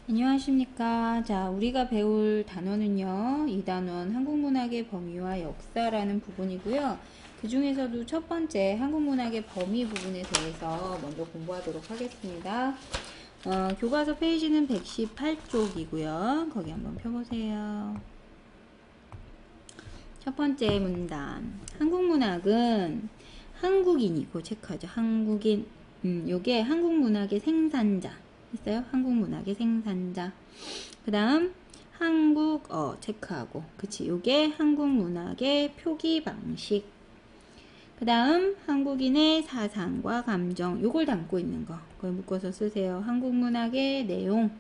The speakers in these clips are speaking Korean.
안녕하십니까. 자, 우리가 배울 단어는요, 이 단원 한국문학의 범위와 역사라는 부분이고요. 그 중에서도 첫 번째 한국문학의 범위 부분에 대해서 먼저 공부하도록 하겠습니다. 교과서 페이지는 118쪽이고요. 거기 한번 펴보세요. 첫 번째 문단. 한국문학은 한국인이고 체크하죠. 한국인. 요게 한국문학의 생산자. 있어요? 한국문학의 생산자. 그 다음 한국어 체크하고, 그치, 요게 한국문학의 표기 방식. 그 다음 한국인의 사상과 감정, 요걸 담고 있는 거 그걸 묶어서 쓰세요. 한국문학의 내용.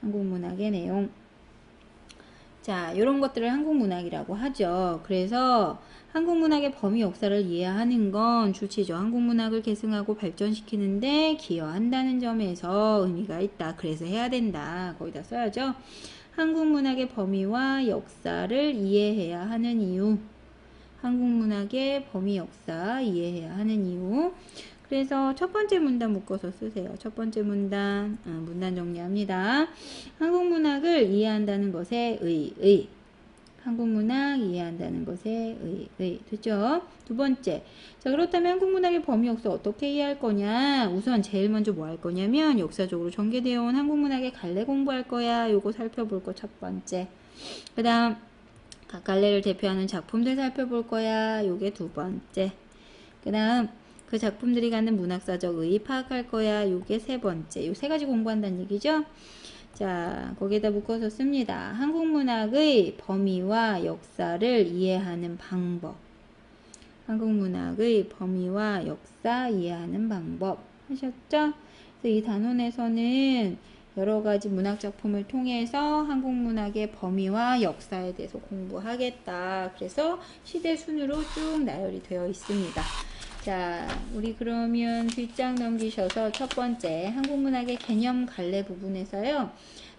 한국문학의 내용. 자, 요런 것들을 한국문학이라고 하죠. 그래서 한국문학의 범위 역사를 이해하는 건 좋지죠. 한국문학을 계승하고 발전시키는데 기여한다는 점에서 의미가 있다. 그래서 해야 된다. 거기다 써야죠. 한국문학의 범위와 역사를 이해해야 하는 이유. 한국문학의 범위 역사 이해해야 하는 이유. 그래서 첫 번째 문단 묶어서 쓰세요. 첫 번째 문단, 문단 정리합니다. 한국문학을 이해한다는 것에 의. 한국문학 이해한다는 것에 의. 됐죠? 두 번째. 자, 그렇다면 한국문학의 범위 역사 어떻게 이해할 거냐? 우선 제일 먼저 뭐 할 거냐면 역사적으로 전개되어 온 한국문학의 갈래 공부할 거야. 요거 살펴볼 거 첫 번째. 그 다음 각 갈래를 대표하는 작품들 살펴볼 거야. 요게 두 번째. 그 다음 그 작품들이 갖는 문학사적 의의 파악할 거야. 요게 세 번째. 요 세 가지 공부한다는 얘기죠. 자, 거기에다 묶어서 씁니다. 한국문학의 범위와 역사를 이해하는 방법. 한국문학의 범위와 역사 이해하는 방법. 하셨죠? 그래서 이 단원에서는 여러가지 문학작품을 통해서 한국문학의 범위와 역사에 대해서 공부하겠다. 그래서 시대 순으로 쭉 나열이 되어 있습니다. 자, 우리 그러면 뒷장 넘기셔서 첫 번째 한국문학의 개념 갈래 부분에서요.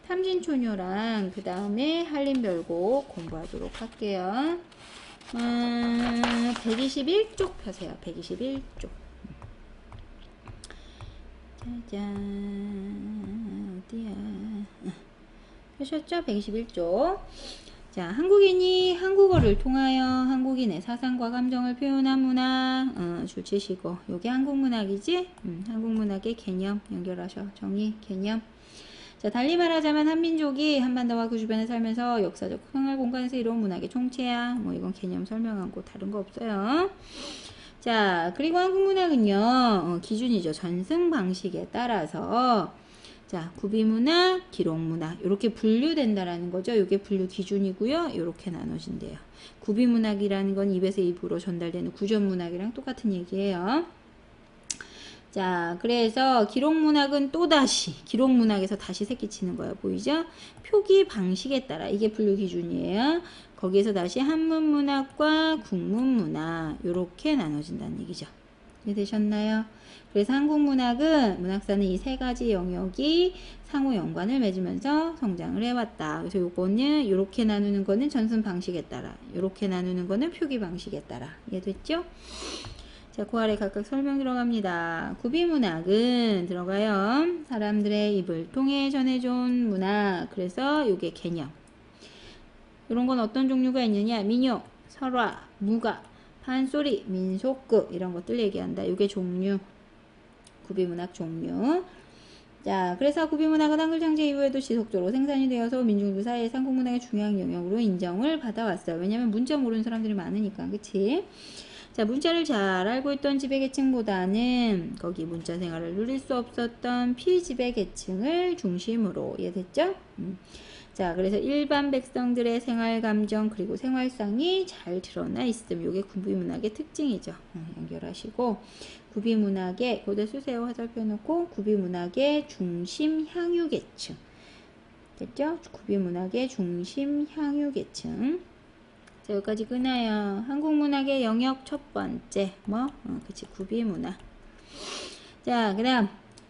탐진초녀랑 그 다음에 한림별곡 공부하도록 할게요. 121쪽 펴세요. 121쪽. 짜잔, 어디야? 펴셨죠? 121쪽. 자, 한국인이 한국어를 통하여 한국인의 사상과 감정을 표현한 문학 줄치시고 요게 한국문학이지? 한국문학의 개념 연결하셔. 정의, 개념. 자, 달리 말하자면 한민족이 한반도와 그 주변에 살면서 역사적 생활 공간에서 이루어온 문학의 총체야. 뭐 이건 개념 설명한 거 다른 거 없어요. 자, 그리고 한국문학은요 기준이죠. 전승 방식에 따라서 자, 구비문학, 기록문학 이렇게 분류된다라는 거죠. 이게 분류 기준이고요. 이렇게 나눠진대요. 구비문학이라는 건 입에서 입으로 전달되는 구전문학이랑 똑같은 얘기예요. 자, 그래서 기록문학은 또다시 기록문학에서 다시 새끼치는 거예요. 보이죠? 표기 방식에 따라 이게 분류 기준이에요. 거기에서 다시 한문문학과 국문문학 이렇게 나눠진다는 얘기죠. 이해되셨나요? 그래서 한국문학은 문학사는 이 세 가지 영역이 상호 연관을 맺으면서 성장을 해왔다. 그래서 요거는 이렇게 나누는 거는 전승 방식에 따라, 이렇게 나누는 거는 표기 방식에 따라. 이해됐죠? 자, 그 아래 각각 설명 들어갑니다. 구비문학은 들어가요. 사람들의 입을 통해 전해준 문학. 그래서 요게 개념. 이런 건 어떤 종류가 있느냐? 민요, 설화, 무가, 판소리, 민속극 이런 것들 얘기한다. 요게 종류. 구비문학 종류. 자, 그래서 구비문학은 한글 창제 이후에도 지속적으로 생산이 되어서 민중들 사이에서 한국문학의 중요한 영역으로 인정을 받아왔어요. 왜냐면 문자 모르는 사람들이 많으니까. 그치? 자, 문자를 잘 알고 있던 지배계층보다는 거기 문자 생활을 누릴 수 없었던 피지배계층을 중심으로 이해됐죠? 자, 그래서 일반 백성들의 생활 감정 그리고 생활상이 잘 드러나 있음. 이게 구비문학의 특징이죠. 연결하시고 구비문학의 거기다 쓰세요. 화살표 놓고 구비문학의 중심 향유계층. 됐죠? 구비문학의 중심 향유계층. 자, 여기까지 끝나요. 한국문학의 영역 첫 번째 그치, 구비문학. 자, 그 다음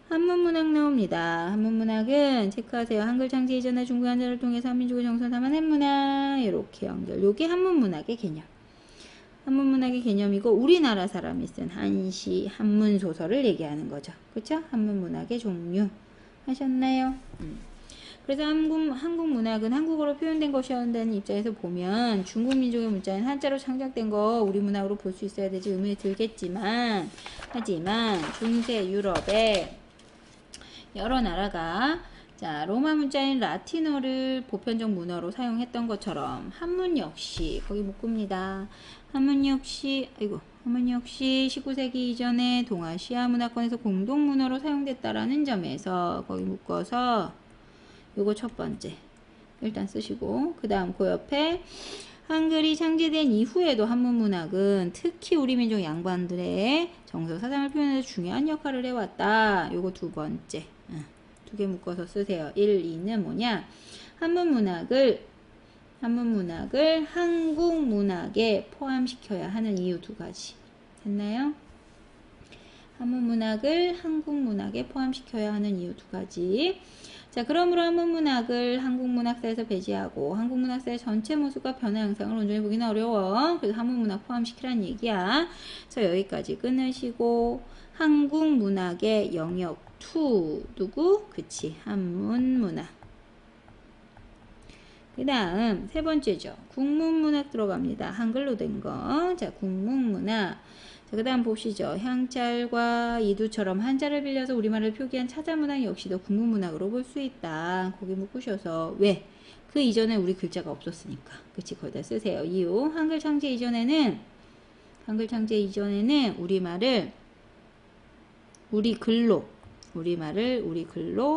한문문학 나옵니다. 한문문학은 체크하세요. 한글 창제 이전에 중국 한자를 통해서 한민족의 정서를 담아낸 문학. 이렇게 연결. 요게 한문문학의 개념. 한문문학의 개념이고 우리나라 사람이 쓴 한시, 한문소설을 얘기하는 거죠. 그쵸? 한문문학의 종류. 하셨나요? 그래서 한국 문학은 한국어로 표현된 것이었다는 입장에서 보면 중국 민족의 문자는 한자로 창작된 거 우리 문학으로 볼 수 있어야 되지 의문이 들겠지만, 하지만 중세 유럽의 여러 나라가 자 로마 문자인 라틴어를 보편적 문어로 사용했던 것처럼 한문 역시 거기 묶습니다. 한문 역시 19세기 이전에 동아시아 문화권에서 공동 문어로 사용됐다라는 점에서 거기 묶어서 요거 첫 번째 일단 쓰시고, 그 다음 그 옆에 한글이 창제된 이후에도 한문 문학은 특히 우리 민족 양반들의 정서 사상을 표현해서 중요한 역할을 해왔다. 요거 두 번째 두 개 묶어서 쓰세요. 1, 2는 뭐냐, 한문 문학을 한국 문학에 포함시켜야 하는 이유 두 가지 됐나요? 한문 문학을 한국 문학에 포함시켜야 하는 이유 두 가지. 자, 그러므로 한문 문학을 한국 문학사에서 배제하고 한국 문학사의 전체 모습과 변화 양상을 온전히 보기는 어려워. 그래서 한문 문학 포함시키라는 얘기야. 그래서 여기까지 끊으시고, 한국 문학의 영역 2 누구? 그치, 한문 문학. 그 다음 세 번째죠. 국문문학 들어갑니다. 한글로 된 거. 자, 국문문학. 자, 그 다음 보시죠. 향찰과 이두처럼 한자를 빌려서 우리말을 표기한 차자문학 역시도 국문문학으로 볼 수 있다. 거기 묶으셔서 왜? 그 이전에 우리 글자가 없었으니까. 그치, 거기다 쓰세요. 이유. 한글 창제 이전에는 우리말을 우리 글로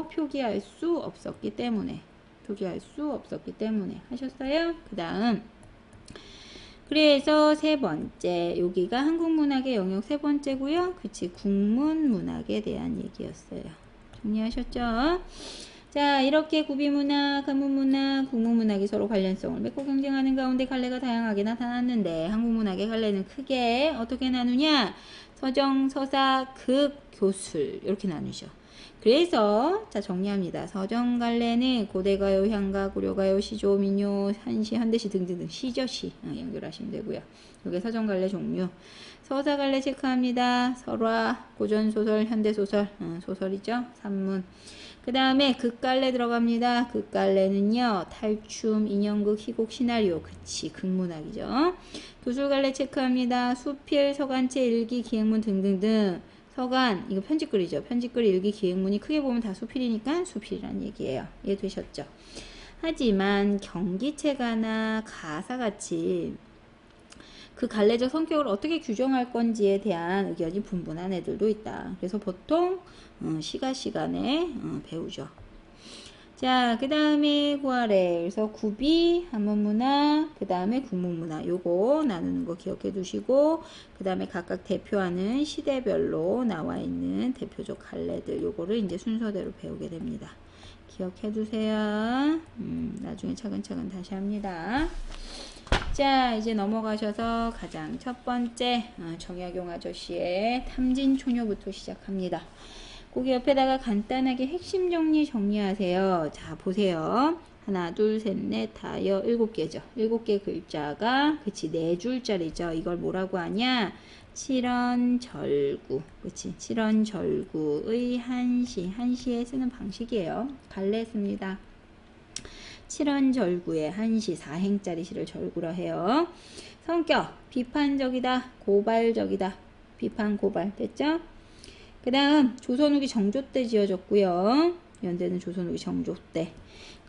표기할 수 없었기 때문에 하셨어요? 그 다음 그래서 세 번째 여기가 한국문학의 영역 세 번째고요. 그치, 국문문학에 대한 얘기였어요. 정리하셨죠? 자, 이렇게 구비문학, 한문문학, 국문문학이 서로 관련성을 맺고 경쟁하는 가운데 갈래가 다양하게 나타났는데 한국문학의 갈래는 크게 어떻게 나누냐? 서정, 서사, 극, 교술 이렇게 나누죠. 그래서 자 정리합니다. 서정갈래는 고대가요, 향가, 고려가요, 시조, 민요, 한시, 현대시 등등등 시죠, 시 연결하시면 되고요. 이게 서정갈래 종류. 서사갈래 체크합니다. 설화, 고전소설, 현대소설, 소설이죠. 산문. 그 다음에 극갈래 들어갑니다. 극갈래는요, 탈춤, 인형극, 희곡, 시나리오. 그치, 극문학이죠. 교술갈래 체크합니다. 수필, 서간체, 일기, 기행문 등등등. 서간, 이거 편집글이죠. 편집글, 일기, 기행문이 크게 보면 다 수필이니까 수필이란 얘기예요. 이해되셨죠? 하지만 경기체가나 가사같이 그 갈래적 성격을 어떻게 규정할 건지에 대한 의견이 분분한 애들도 있다. 그래서 보통 시간에 배우죠. 자, 그 다음에 구하래. 그래서 구비, 한문문학, 그 다음에 국문문학. 요거 나누는 거 기억해 두시고, 그 다음에 각각 대표하는 시대별로 나와 있는 대표적 갈래들. 요거를 이제 순서대로 배우게 됩니다. 기억해 두세요. 나중에 차근차근 다시 합니다. 자, 이제 넘어가셔서 가장 첫 번째, 정약용 아저씨의 탐진초녀부터 시작합니다. 거기 옆에다가 간단하게 핵심 정리하세요. 자, 보세요. 하나, 둘, 셋, 넷, 다, 7개죠. 7개 글자가, 그치, 4줄짜리죠. 이걸 뭐라고 하냐? 칠언절구. 그치, 칠언절구의 한시에 쓰는 방식이에요. 갈래 씁니다. 칠언절구의 한시, 4행짜리 시를 절구라 해요. 성격, 비판적이다, 고발적이다. 비판, 고발. 됐죠? 그 다음 조선 후기 정조 때 지어졌고요. 연대는 조선 후기 정조 때.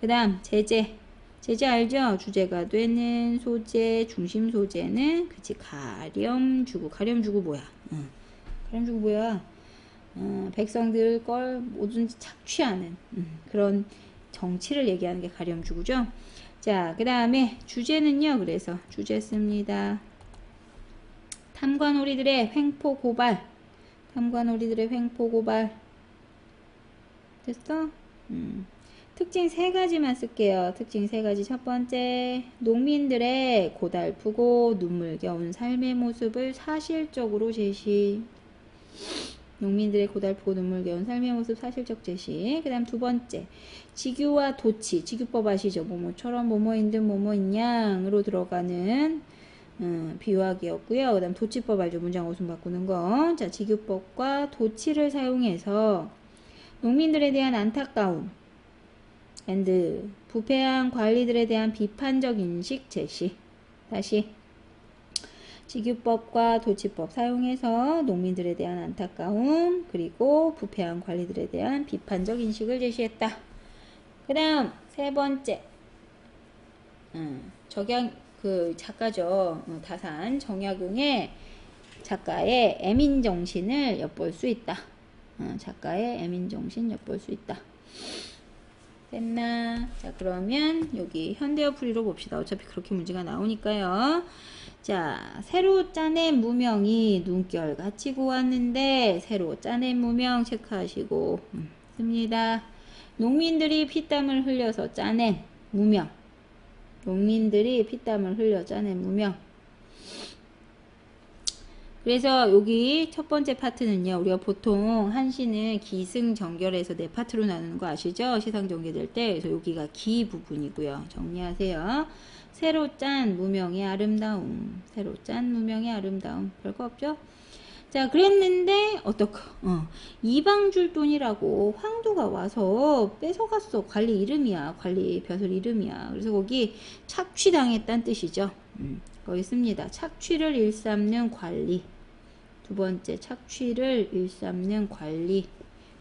그 다음 제재 알죠? 주제가 되는 소재, 중심 소재는 그치, 가렴주구. 가렴주구 뭐야? 가렴주구 뭐야? 백성들 걸 뭐든지 착취하는 그런 정치를 얘기하는 게 가렴주구죠. 자, 그 다음에 주제는요. 그래서 주제 씁니다. 탐관오리들의 횡포 고발. 탐관오리들의 횡포 고발. 됐어? 특징 3가지만 쓸게요. 특징 3가지. 첫 번째, 농민들의 고달프고 눈물겨운 삶의 모습을 사실적으로 제시. 농민들의 고달프고 눈물겨운 삶의 모습 사실적 제시. 그 다음 두 번째, 직유와 도치. 직유법 아시죠? 뭐뭐처럼 뭐뭐인 듯 뭐뭐인 양으로 들어가는 비유하기였고요. 그 다음 도치법 알죠? 문장 어순 바꾸는 거. 자, 직유법과 도치를 사용해서 농민들에 대한 안타까움 and 부패한 관리들에 대한 비판적 인식 제시. 다시 직유법과 도치법 사용해서 농민들에 대한 안타까움 그리고 부패한 관리들에 대한 비판적 인식을 제시했다. 그 다음 세 번째 작가죠. 다산 정약용의 작가의 애민정신을 엿볼 수 있다. 작가의 애민정신 엿볼 수 있다. 됐나? 자, 그러면 여기 현대어 풀이로 봅시다. 어차피 그렇게 문제가 나오니까요. 자, 새로 짜낸 무명이 눈결같이 고왔는데 새로 짜낸 무명 체크하시고 씁니다. 농민들이 피땀을 흘려서 짜낸 무명. 농민들이 피땀을 흘려 짜낸 무명. 그래서 여기 첫 번째 파트는요. 우리가 보통 한시는 기승전결해서 네 파트로 나누는 거 아시죠? 시상전개될 때. 그래서 여기가 기 부분이고요. 정리하세요. 새로 짠 무명의 아름다움. 새로 짠 무명의 아름다움. 별거 없죠? 자, 그랬는데 이방줄 돈이라고 황도가 와서 뺏어갔어. 관리 이름이야. 관리 벼슬 이름이야. 그래서 거기 착취당했다는 뜻이죠. 거기 씁니다. 착취를 일삼는 관리. 두 번째, 착취를 일삼는 관리.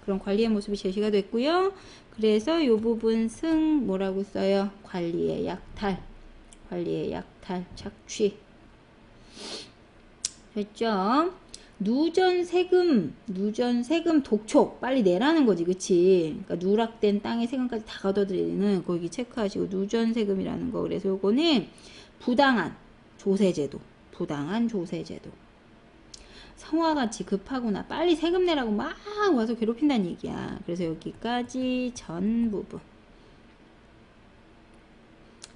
그런 관리의 모습이 제시가 됐고요. 그래서 이 부분 승 뭐라고 써요? 관리의 약탈. 관리의 약탈, 착취. 됐죠? 누전 세금 독촉. 빨리 내라는 거지, 그치? 그러니까 누락된 땅의 세금까지 다 걷어들이는 거기 체크하시고 누전 세금이라는 거. 그래서 요거는 부당한 조세제도. 부당한 조세제도. 성화같이 급하구나. 빨리 세금 내라고 막 와서 괴롭힌다는 얘기야. 그래서 여기까지 전 부분.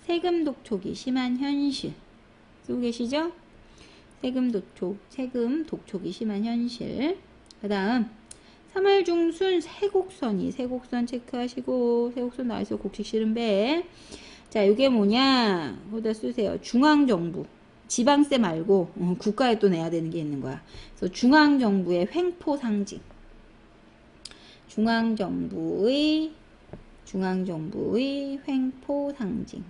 세금 독촉이 심한 현실. 쓰고 계시죠? 세금 독촉이 심한 현실. 그 다음 3월 중순 세곡선 체크하시고 세곡선 나와있어. 곡식 실은배. 자, 이게 뭐냐? 거기다 쓰세요. 중앙정부. 지방세 말고 국가에 또 내야 되는 게 있는 거야. 그래서 중앙정부의 횡포 상징. 중앙정부의 횡포 상징.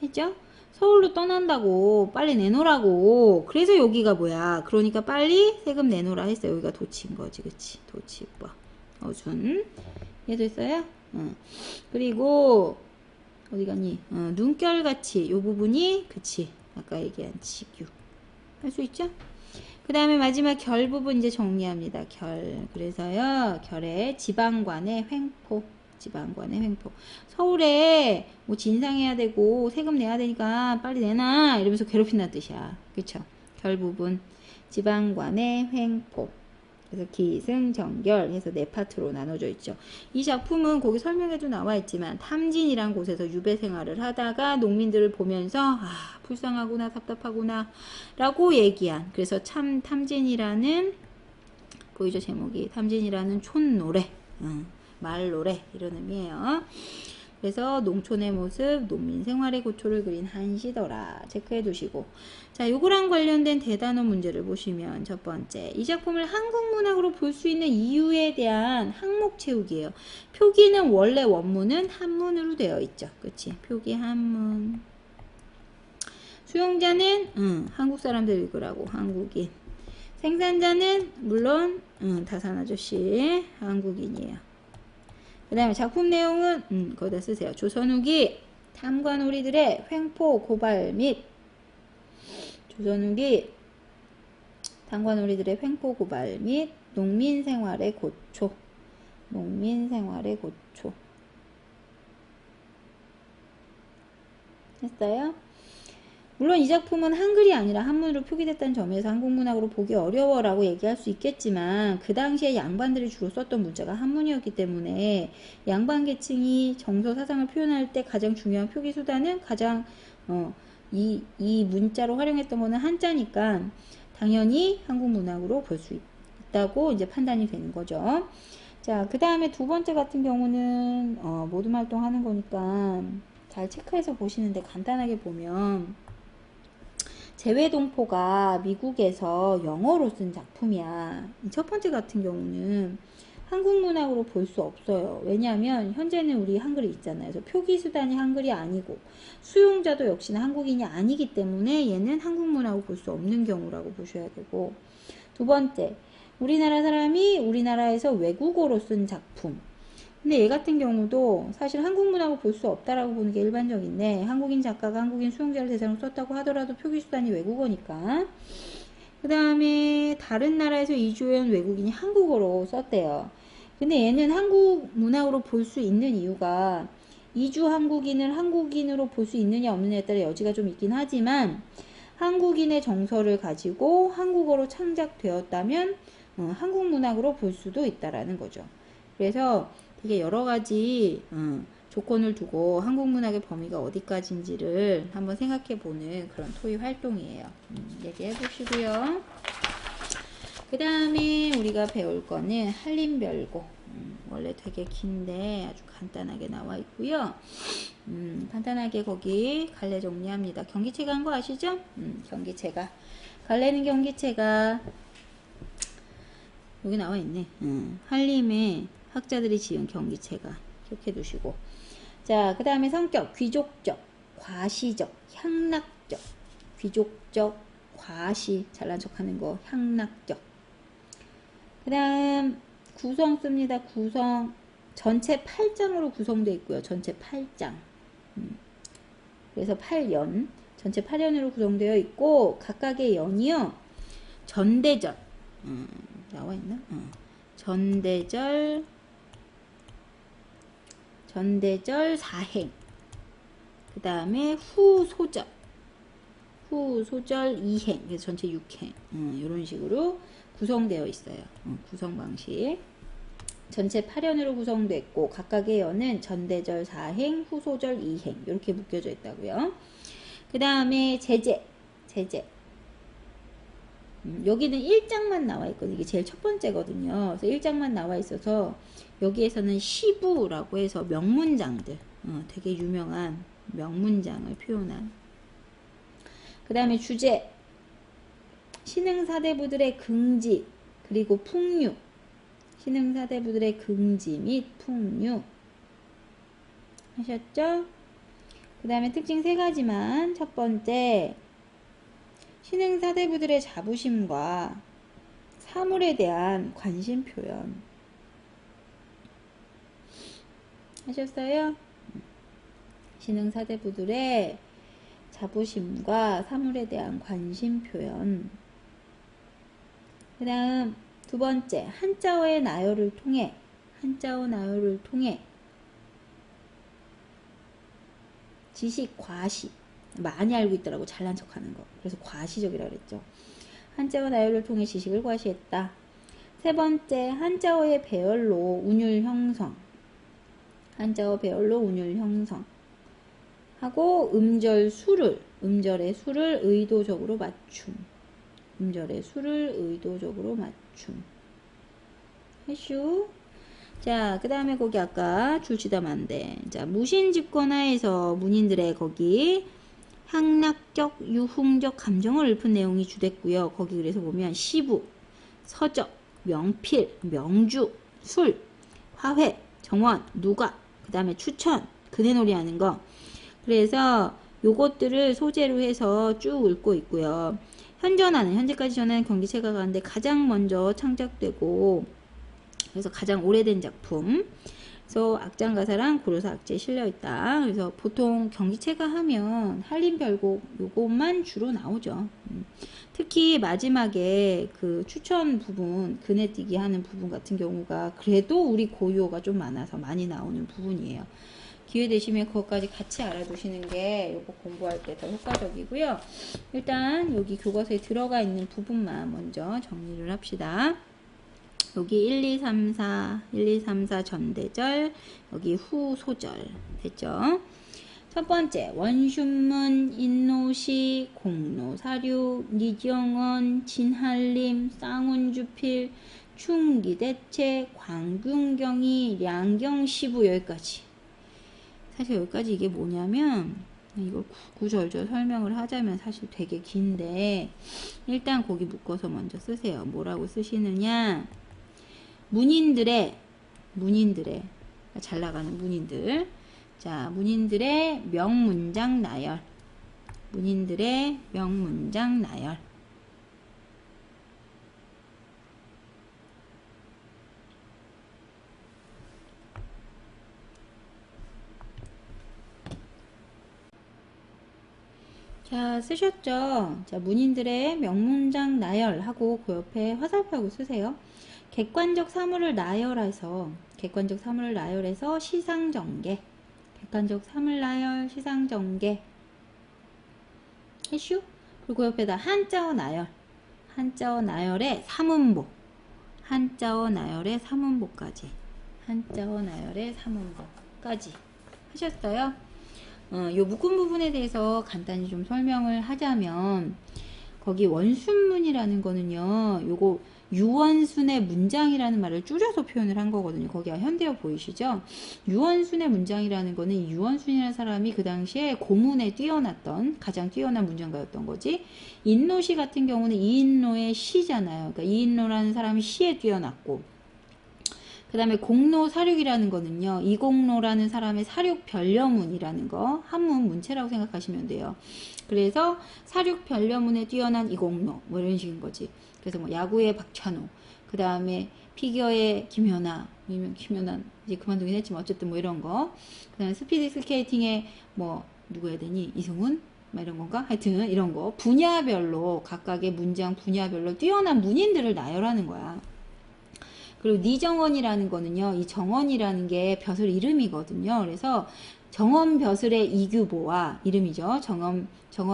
했죠? 서울로 떠난다고 빨리 내놓으라고. 그래서 여기가 뭐야? 그러니까 빨리 세금 내놓으라 했어. 여기가 도치인 거지, 그치? 도치과 어순 이해됐어요? 그리고 어디 갔니? 눈결같이 요 부분이 그치? 아까 얘기한 직유 할 수 있죠? 그 다음에 마지막 결 부분 이제 정리합니다. 결. 그래서요, 결의 지방관의 횡포. 지방관의 횡포. 서울에 뭐 진상해야 되고 세금 내야 되니까 빨리 내놔 이러면서 괴롭힌다는 뜻이야. 그쵸? 결 부분 지방관의 횡포. 그래서 기승전결 해서 네 파트로 나눠져 있죠. 이 작품은 거기 설명에도 나와 있지만 탐진이란 곳에서 유배 생활을 하다가 농민들을 보면서 불쌍하구나 답답하구나 라고 얘기한. 그래서 참 탐진이라는 보이죠? 제목이 탐진이라는 촌노래 말노래 이런 의미예요. 그래서 농촌의 모습, 농민 생활의 고초를 그린 한시더라. 체크해 두시고. 자, 요거랑 관련된 대단어 문제를 보시면 첫 번째. 이 작품을 한국 문학으로 볼 수 있는 이유에 대한 항목 채우기예요. 표기는 원래 원문은 한문으로 되어 있죠. 그치? 표기 한문. 수용자는 한국 사람들 읽으라고. 한국인. 생산자는 물론 다산 아저씨 한국인이에요. 그 다음에 작품 내용은 거기다 쓰세요. 조선 후기 탐관오리들의 횡포 고발 및 조선 후기 탐관오리들의 횡포 고발 및 농민 생활의 고초. 농민 생활의 고초. 했어요? 물론 이 작품은 한글이 아니라 한문으로 표기됐다는 점에서 한국문학으로 보기 어려워라고 얘기할 수 있겠지만 그 당시에 양반들이 주로 썼던 문자가 한문이었기 때문에 양반 계층이 정서 사상을 표현할 때 가장 중요한 표기 수단은 가장 이 문자로 활용했던 거는 한자니까 당연히 한국문학으로 볼 수 있다고 이제 판단이 되는 거죠. 자, 그 다음에 두 번째 같은 경우는 모둠 활동하는 거니까 잘 체크해서 보시는데 간단하게 보면 재외동포가 미국에서 영어로 쓴 작품이야. 첫 번째 같은 경우는 한국 문학으로 볼 수 없어요. 왜냐하면 현재는 우리 한글이 있잖아요. 그래서 표기수단이 한글이 아니고 수용자도 역시나 한국인이 아니기 때문에 얘는 한국 문학으로 볼 수 없는 경우라고 보셔야 되고, 두 번째, 우리나라 사람이 우리나라에서 외국어로 쓴 작품. 근데 얘 같은 경우도 사실 한국 문학을 볼 수 없다라고 보는 게 일반적인데, 한국인 작가가 한국인 수용자를 대상으로 썼다고 하더라도 표기수단이 외국어니까. 그 다음에 다른 나라에서 이주해온 외국인이 한국어로 썼대요. 근데 얘는 한국 문학으로 볼 수 있는 이유가, 이주 한국인을 한국인으로 볼 수 있느냐 없느냐에 따라 여지가 좀 있긴 하지만, 한국인의 정서를 가지고 한국어로 창작되었다면 한국 문학으로 볼 수도 있다라는 거죠. 그래서 되게 여러 가지 조건을 두고 한국 문학의 범위가 어디까지인지를 한번 생각해 보는 그런 토의 활동이에요. 얘기해 보시고요. 그 다음에 우리가 배울 거는 한림별고. 원래 되게 긴데 아주 간단하게 나와 있고요. 간단하게 거기 갈래 정리합니다. 경기체가 한 거 아시죠? 경기체가. 갈래는 경기체가 여기 나와 있네. 한림의 학자들이 지은 경기체가. 기억해 두시고. 자, 그 다음에 성격. 귀족적, 과시적, 향락적. 귀족적, 과시, 잘난 척 하는 거, 향락적. 그 다음 구성 씁니다. 구성. 전체 8장으로 구성되어 있고요. 전체 8장. 그래서 8연. 전체 8연으로 구성되어 있고, 각각의 연이요. 전대절. 나와 있나? 전대절 사행. 그 다음에 후소절. 후소절 2행. 그래서 전체 6행. 이런 식으로 구성되어 있어요. 구성 방식. 전체 8연으로 구성됐고, 각각의 연은 전대절 4행, 후소절 2행. 이렇게 묶여져 있다고요. 그 다음에 제재. 여기는 1장만 나와 있거든요. 이게 제일 첫 번째거든요. 그래서 1장만 나와 있어서 여기에서는 시부라고 해서 명문장들, 되게 유명한 명문장을 표현한. 그 다음에 주제. 신흥사대부들의 긍지, 그리고 풍류. 신흥사대부들의 긍지 및 풍류. 하셨죠? 그 다음에 특징 3가지만. 첫 번째, 신흥사대부들의 자부심과 사물에 대한 관심 표현. 하셨어요? 신흥사대부들의 자부심과 사물에 대한 관심 표현. 그 다음 두 번째, 한자어의 나열을 통해 지식 과시. 많이 알고 있더라고, 잘난 척 하는 거. 그래서 과시적이라고 그랬죠. 한자어 나열을 통해 지식을 과시했다. 세 번째, 한자어의 배열로 운율 형성. 한자어 배열로 운율 형성. 하고 음절의 수를 의도적으로 맞춤. 해슈. 자, 그 다음에 거기 아까 줄치다만데. 자, 무신집권하에서 문인들의 거기 향락적, 유흥적 감정을 읊은 내용이 주됐고요. 거기 그래서 보면 시부, 서적, 명필, 명주, 술, 화회, 정원, 누가, 그 다음에 추천, 그네놀이 하는 거. 그래서 요것들을 소재로 해서 쭉 읊고 있고요. 현재까지 전하는 경기체가 가는데 가장 먼저 창작되고, 그래서 가장 오래된 작품. 그래서 악장가사랑 고려사 악재에 실려있다. 그래서 보통 경기체가 하면 한림별곡 요것만 주로 나오죠. 특히 마지막에 그 추천 부분, 그네뛰기 하는 부분 같은 경우가 그래도 우리 고유어가 좀 많아서 많이 나오는 부분이에요. 기회 되시면 그것까지 같이 알아두시는 게 요거 공부할 때 더 효과적이고요. 일단 여기 교과서에 들어가 있는 부분만 먼저 정리를 합시다. 여기 1, 2, 3, 4 전대절, 여기 후소절 됐죠? 첫 번째, 원슌문, 인노시, 공노사류, 니정원, 진한림, 쌍운주필, 충기대체, 광균경이, 량경시부. 여기까지. 사실 여기까지 이게 뭐냐면, 이걸 구구절절 설명을 하자면 사실 되게 긴데, 일단 거기 묶어서 먼저 쓰세요. 뭐라고 쓰시느냐? 문인들의 잘 나가는 문인들. 자, 문인들의 명문장 나열. 문인들의 명문장 나열. 자, 쓰셨죠? 자, 문인들의 명문장 나열하고 그 옆에 화살표하고 쓰세요. 객관적 사물을 나열해서 시상전개. 객관적 사물 나열, 시상전개. 해슈? 그리고 옆에다 한자어 나열. 한자어 나열의 삼음보. 한자어 나열의 삼음보까지. 한자어 나열의 삼음보까지. 하셨어요? 요 묶음 부분에 대해서 간단히 좀 설명을 하자면, 거기 원순문이라는 거는요, 요거 유원순의 문장이라는 말을 줄여서 표현을 한 거거든요. 거기가 현대어 보이시죠? 유원순의 문장이라는 거는 유원순이라는 사람이 그 당시에 고문에 뛰어났던, 가장 뛰어난 문장가였던 거지. 인노시 같은 경우는 이인노의 시잖아요. 그러니까 이인노라는 사람이 시에 뛰어났고, 그 다음에 공로 사륙이라는 거는요, 이공로라는 사람의 사륙 변려문이라는 거, 한문 문체라고 생각하시면 돼요. 그래서 사륙 변려문에 뛰어난 이공로, 뭐 이런 식인 거지. 그래서 뭐 야구의 박찬호, 그 다음에 피겨의 김연아, 김연아 이제 그만두긴 했지만 어쨌든 뭐 이런 거. 그 다음에 스피드 스케이팅의 뭐 누구 해야 되니? 이승훈? 뭐 이런 건가? 하여튼 이런 거. 분야별로, 각각의 문장 분야별로 뛰어난 문인들을 나열하는 거야. 그리고 니정원이라는 거는요, 이 정원이라는 게 벼슬 이름이거든요. 그래서 정원 벼슬의 이규보와 이름이죠. 정원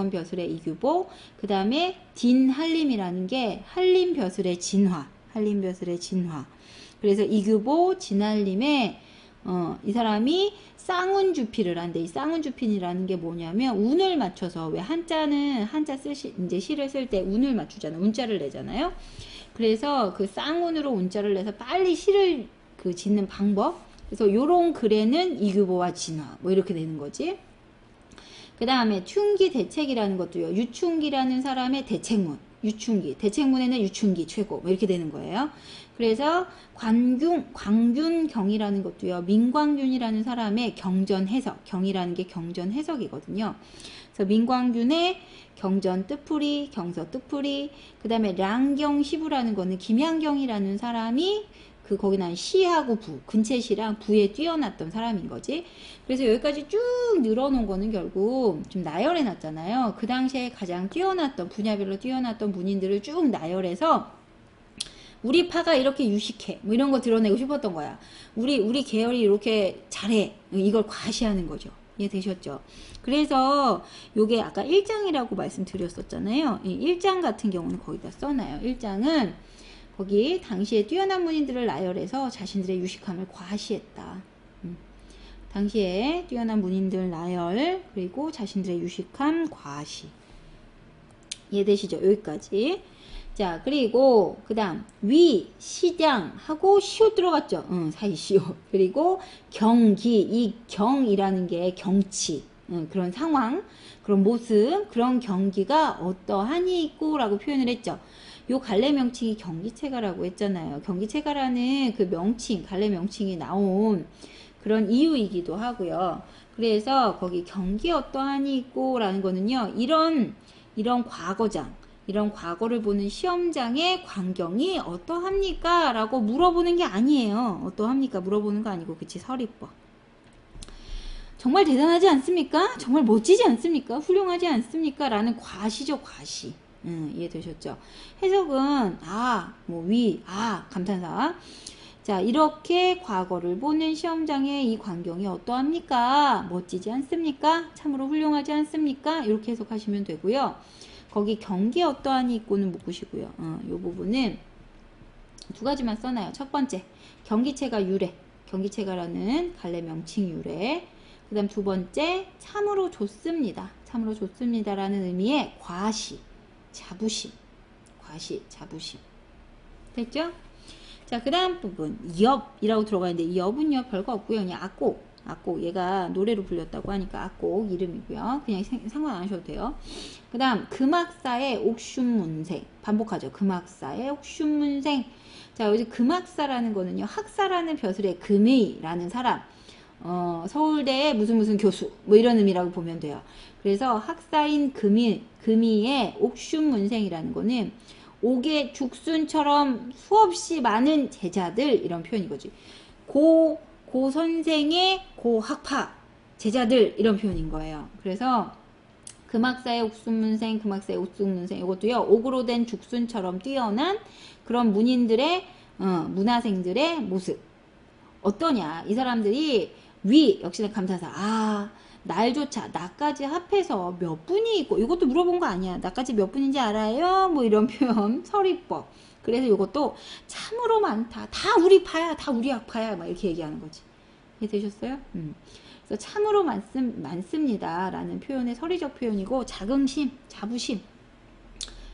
벼슬의 이규보. 그 다음에 딘 한림이라는 게 한림 벼슬의 진화. 한림 벼슬의 진화. 그래서 이규보, 진한림의 이 사람이 쌍운주필을 한대. 이 쌍운주필이라는 게 뭐냐면 운을 맞춰서, 왜 한자는 한자 이제 시를 쓸 때 운을 맞추잖아요. 운자를 내잖아요. 그래서 그 쌍운으로 운자를 내서 빨리 시를 짓는 방법. 그래서 요런 글에는 이규보와 진화 뭐 이렇게 되는 거지. 그 다음에 춘기 대책이라는 것도요. 유춘기라는 사람의 대책문. 유춘기. 대책문에는 유춘기 최고. 뭐 이렇게 되는 거예요. 그래서 광균경이라는 것도요. 민광균이라는 사람의 경전 해석. 경이라는 게 경전 해석이거든요. 그래서 민광균의 경전 뜻풀이, 경서 뜻풀이, 그 다음에 량경시부라는 거는 김양경이라는 사람이 거기 난 시하고 부, 근체시랑 부에 뛰어났던 사람인 거지. 그래서 여기까지 쭉 늘어놓은 거는 결국 좀 나열해 놨잖아요. 그 당시에 가장 뛰어났던, 분야별로 뛰어났던 문인들을 쭉 나열해서 우리 파가 이렇게 유식해, 뭐 이런 거 드러내고 싶었던 거야. 우리 계열이 이렇게 잘해. 이걸 과시하는 거죠. 이해되셨죠? 그래서 요게 아까 1장이라고 말씀드렸었잖아요. 이 1장 같은 경우는 거기다 써놔요. 1장은 거기 당시에 뛰어난 문인들을 나열해서 자신들의 유식함을 과시했다. 당시에 뛰어난 문인들 나열, 그리고 자신들의 유식함 과시. 이해되시죠? 여기까지. 자, 그리고 그 다음 위, 시장 하고 시옷 들어갔죠. 사이 시옷. 그리고 경기, 이 경이라는 게 경치, 그런 상황, 그런 모습, 그런 경기가 어떠하니 있고 라고 표현을 했죠. 요 갈래 명칭이 경기체가라고 했잖아요. 경기체가라는 그 명칭, 갈래 명칭이 나온 그런 이유이기도 하고요. 그래서 거기 경기 어떠하니 있고 라는 거는요, 이런 과거장, 이런 과거를 보는 시험장의 광경이 어떠합니까? 라고 물어보는 게 아니에요. 어떠합니까? 물어보는 거 아니고, 그치? 서리법. 정말 대단하지 않습니까? 정말 멋지지 않습니까? 훌륭하지 않습니까? 라는 과시죠, 과시. 이해되셨죠? 해석은, 감탄사. 자, 이렇게 과거를 보는 시험장의 이 광경이 어떠합니까? 멋지지 않습니까? 참으로 훌륭하지 않습니까? 이렇게 해석하시면 되고요. 거기 경기 어떠하니 있고는 묶으시고요. 요 부분은 두 가지만 써놔요. 첫 번째, 경기체가 유래. 경기체가라는 갈래 명칭 유래. 그 다음 두 번째, 참으로 좋습니다. 참으로 좋습니다라는 의미의 과시, 자부심. 과시, 자부심. 됐죠? 자, 그 다음 부분, 엽이라고 들어가 있는데, 이 엽은요, 별거 없고요. 그냥 악곡. 얘가 노래로 불렸다고 하니까 악곡 이름이고요. 그냥 상관 안 하셔도 돼요. 그 다음 금학사의 옥슌문생. 반복하죠. 금학사의 옥슌문생. 자, 여기 금학사라는 거는요, 학사라는 벼슬의 금의라는 사람, 서울대의 무슨 교수, 뭐 이런 의미라고 보면 돼요. 그래서 학사인 금의의 옥슌문생이라는 거는 옥의 죽순처럼 수없이 많은 제자들, 이런 표현인 거지. 고 선생의 고 학파 제자들, 이런 표현인 거예요. 그래서 금학사의 옥순문생, 금학사의 옥순문생, 이것도요, 옥으로 된 죽순처럼 뛰어난 그런 문인들의, 문화생들의 모습. 어떠냐? 이 사람들이 역시나 감사사. 날조차, 나까지 합해서 몇 분이 있고, 이것도 물어본 거 아니야. 나까지 몇 분인지 알아요? 뭐 이런 표현, 서리법. 그래서 이것도 참으로 많다. 다 우리 파야, 다 우리 학파야. 막 이렇게 얘기하는 거지. 이해되셨어요? 그래서 참으로 많습니다. 라는 표현의 서리적 표현이고, 자긍심, 자부심.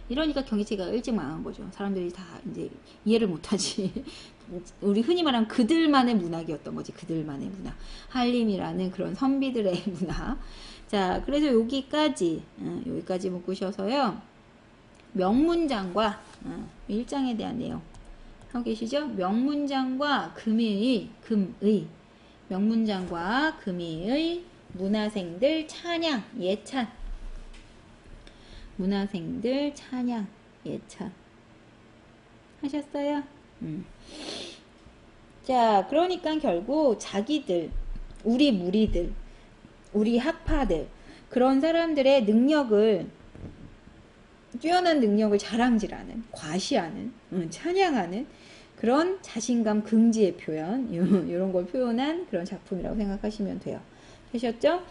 이러니까 경희체가 일찍 망한 거죠. 사람들이 다 이제 이해를 못하지. 우리 흔히 말하는 그들만의 문학이었던 거지. 그들만의 문학. 한림이라는 그런 선비들의 문학. 자, 그래서 여기까지 묶으셔서요. 명문장과 1장에 대한 내용 하고 계시죠? 명문장과 금의, 명문장과 금의의 문화생들 찬양, 예찬. 문화생들 찬양, 예찬. 하셨어요? 자, 그러니까 결국 자기들, 우리 무리들, 우리 학파들, 그런 사람들의 능력을, 뛰어난 능력을 자랑질하는, 과시하는, 찬양하는 그런 자신감, 긍지의 표현, 이런 걸 표현한 그런 작품이라고 생각하시면 돼요. 되셨죠?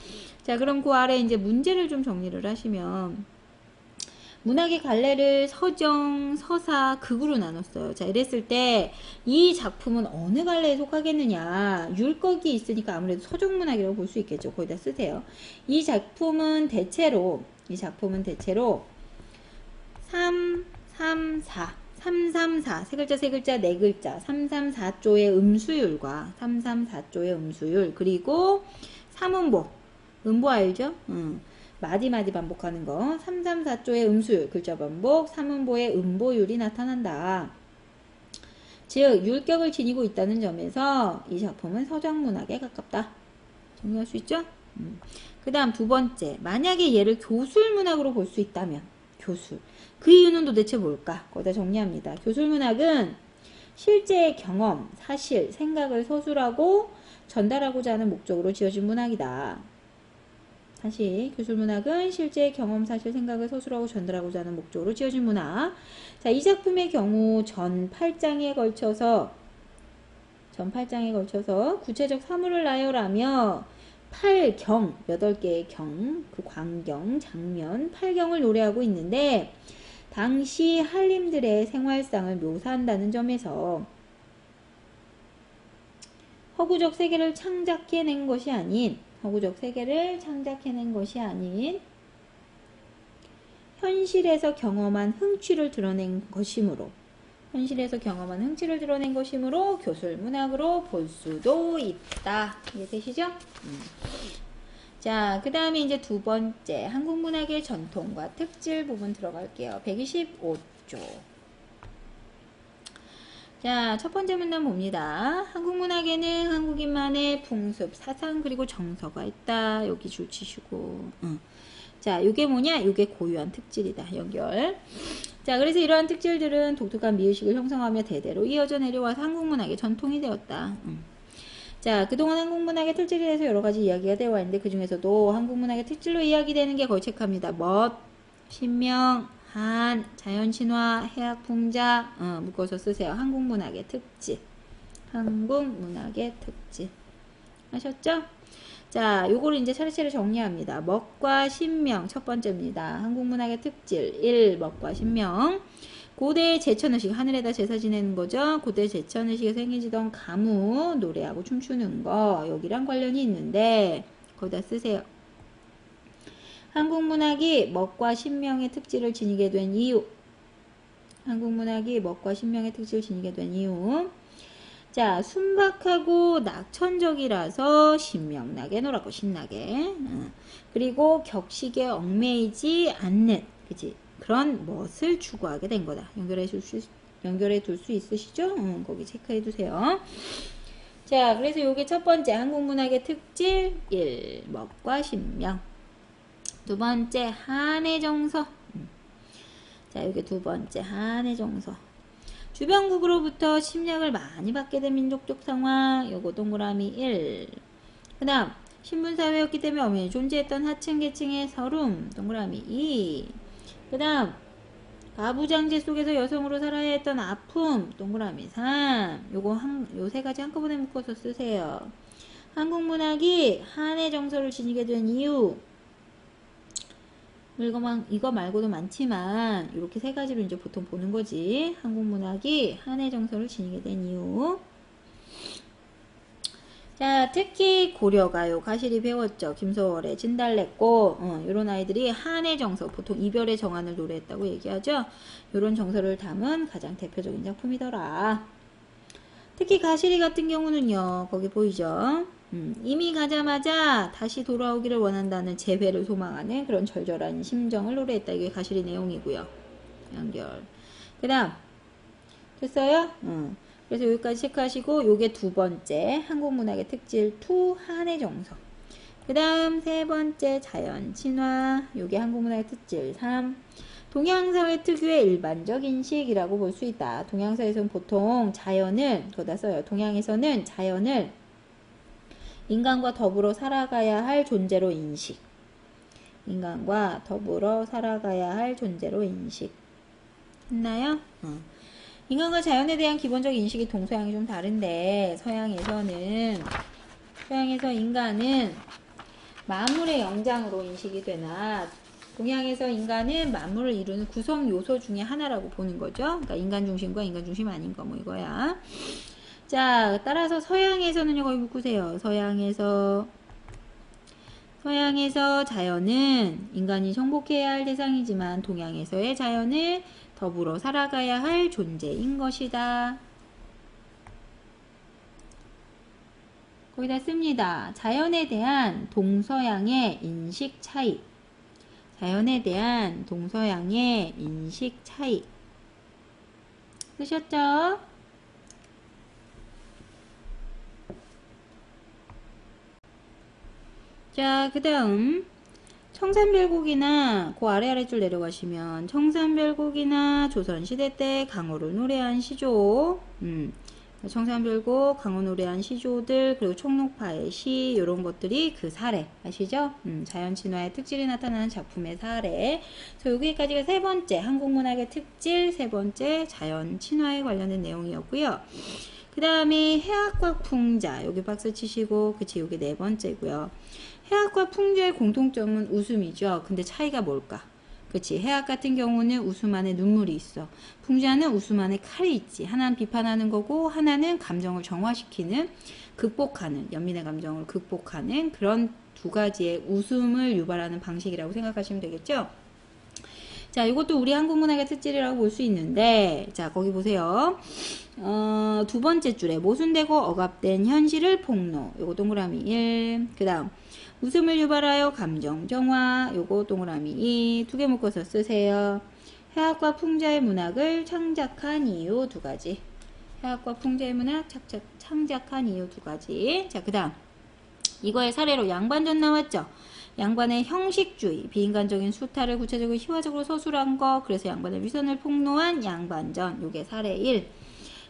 자, 그럼 그 아래 이제 문제를 좀 정리를 하시면, 문학의 갈래를 서정, 서사, 극으로 나눴어요. 자, 이랬을 때 이 작품은 어느 갈래에 속하겠느냐. 율곡이 있으니까 아무래도 서정문학이라고 볼 수 있겠죠. 거기다 쓰세요. 이 작품은 대체로 334 세 글자 세 글자 네 글자 334조의 음수율과 334조의 음수율, 그리고 삼음보, 음보 알죠? 마디 반복하는 거. 334조의 음수율, 글자 반복, 삼음보의 음보율이 나타난다. 즉 율격을 지니고 있다는 점에서 이 작품은 서정문학에 가깝다. 정리할 수 있죠? 그 다음 두 번째, 만약에 얘를 교술문학으로 볼 수 있다면, 교술. 그 이유는 도대체 뭘까? 거기다 정리합니다. 교술문학은 실제의 경험, 사실, 생각을 서술하고 전달하고자 하는 목적으로 지어진 문학이다. 다시, 교술문학은 실제의 경험, 사실, 생각을 서술하고 전달하고자 하는 목적으로 지어진 문학. 자, 이 작품의 경우 전 8장에 걸쳐서 구체적 사물을 나열하며 8경, 8개의 경, 그 광경, 장면, 8경을 노래하고 있는데, 당시 한림들의 생활상을 묘사한다는 점에서 허구적 세계를 창작해낸 것이 아닌 현실에서 경험한 흥취를 드러낸 것이므로 교술문학으로 볼 수도 있다. 이해되시죠? 자, 그 다음에 이제 두 번째, 한국문학의 전통과 특질 부분 들어갈게요. 125조. 자, 첫 번째 문단 봅니다. 한국문학에는 한국인만의 풍습, 사상, 그리고 정서가 있다. 여기 줄 치시고. 자, 이게 뭐냐? 이게 고유한 특질이다. 연결. 자, 그래서 이러한 특질들은 독특한 미의식을 형성하며 대대로 이어져 내려와서 한국문학의 전통이 되었다. 자, 그동안 한국문학의 특질에 대해서 여러 가지 이야기가 되어 왔는데, 그 중에서도 한국문학의 특질로 이야기되는 게 걸책합니다. 멋, 신명, 한, 자연신화, 해학풍자, 묶어서 쓰세요. 한국문학의 특질. 아셨죠? 자, 요거를 이제 차례차례 정리합니다. 멋과 신명, 첫 번째입니다. 한국문학의 특질. 1. 멋과 신명. 고대의 제천의식, 하늘에다 제사 지내는 거죠. 고대 제천의식에서 행해지던 가무, 노래하고 춤추는 거, 여기랑 관련이 있는데, 거기다 쓰세요. 한국문학이 멋과 신명의 특질을 지니게 된 이유. 자, 순박하고 낙천적이라서 신명나게 놀았고, 신나게. 그리고 격식에 얽매이지 않는, 그치? 그런 멋을 추구하게 된 거다. 연결해 줄 수 연결해 둘 수 있으시죠? 거기 체크해 두세요. 자, 그래서 요게 첫 번째 한국문학의 특질 1. 먹과 신명. 두 번째 한의 정서. 자, 요게 두 번째 한의 정서. 주변국으로부터 침략을 많이 받게 된 민족적 상황. 요거 동그라미 1. 그 다음 신분사회였기 때문에 엄연히 존재했던 하층 계층의 서름. 동그라미 2. 그 다음 가부장제 속에서 여성으로 살아야 했던 아픔. 동그라미 3. 요거 요 세 가지 한꺼번에 묶어서 쓰세요. 한국문학이 한의 정서를 지니게 된 이유. 이거 말고도 많지만 이렇게 세 가지로 이제 보통 보는 거지. 한국문학이 한의 정서를 지니게 된 이유. 자, 특히 고려가 요 가실이 배웠죠. 김소월의 진달래꽃. 요런 아이들이 한의 정서, 보통 이별의 정안을 노래했다고 얘기하죠. 요런 정서를 담은 가장 대표적인 작품이더라. 특히 가실이 같은 경우는요, 거기 보이죠? 이미 가자마자 다시 돌아오기를 원한다는 재회를 소망하는 그런 절절한 심정을 노래했다. 이게 가실의 내용이고요. 연결. 그 다음 됐어요? 그래서 여기까지 체크하시고 요게 두 번째 한국문학의 특질 2 한의 정서. 그 다음 세 번째 자연 친화. 요게 한국문학의 특질 3 동양사회 특유의 일반적 인식이라고 볼 수 있다. 동양사에서는 보통 자연을 거기다 써요. 동양에서는 자연을 인간과 더불어 살아가야 할 존재로 인식. 인간과 더불어 살아가야 할 존재로 인식. 했나요? 인간과 자연에 대한 기본적 인식이 동서양이 좀 다른데 서양에서 인간은 만물의 영장으로 인식이 되나 동양에서 인간은 만물을 이루는 구성 요소 중에 하나라고 보는 거죠. 그러니까 인간 중심과 인간 중심 아닌 거 뭐 이거야. 자, 따라서 서양에서는요, 거기 묶으세요. 서양에서 자연은 인간이 정복해야 할 대상이지만 동양에서의 자연은 더불어 살아가야 할 존재인 것이다. 거기다 씁니다. 자연에 대한 동서양의 인식 차이. 자연에 대한 동서양의 인식 차이. 쓰셨죠? 자, 그 다음 청산별곡이나 그 아래줄 내려가시면 청산별곡이나 조선시대 때 강호를 노래한 시조, 청산별곡, 강호 노래한 시조들, 그리고 총록파의 시, 요런 것들이 그 사례 아시죠? 자연친화의 특질이 나타나는 작품의 사례. 그래서 여기까지가 세 번째 한국문학의 특질, 세 번째 자연친화에 관련된 내용이었고요. 그 다음에 해학과 풍자, 여기 박수 치시고, 그치, 여기 네 번째고요. 해학과 풍자의 공통점은 웃음이죠. 근데 차이가 뭘까? 그치, 해학 같은 경우는 웃음 안에 눈물이 있어. 풍자는 웃음 안에 칼이 있지. 하나는 비판하는 거고, 하나는 감정을 정화시키는, 극복하는, 연민의 감정을 극복하는 그런 두 가지의 웃음을 유발하는 방식이라고 생각하시면 되겠죠? 자, 이것도 우리 한국문학의 특질이라고 볼 수 있는데, 자, 거기 보세요. 두 번째 줄에 모순되고 억압된 현실을 폭로. 요거 동그라미 1. 그 다음 웃음을 유발하여 감정 정화. 요거 동그라미 2. 두 개 묶어서 쓰세요. 해학과 풍자의 문학을 창작한 이유 두 가지. 해학과 풍자의 문학 창작한 이유 두 가지. 자, 그 다음 이거의 사례로 양반전 나왔죠. 양반의 형식주의, 비인간적인 수탈을 구체적으로 희화적으로 서술한 거. 그래서 양반의 위선을 폭로한 양반전. 요게 사례 1.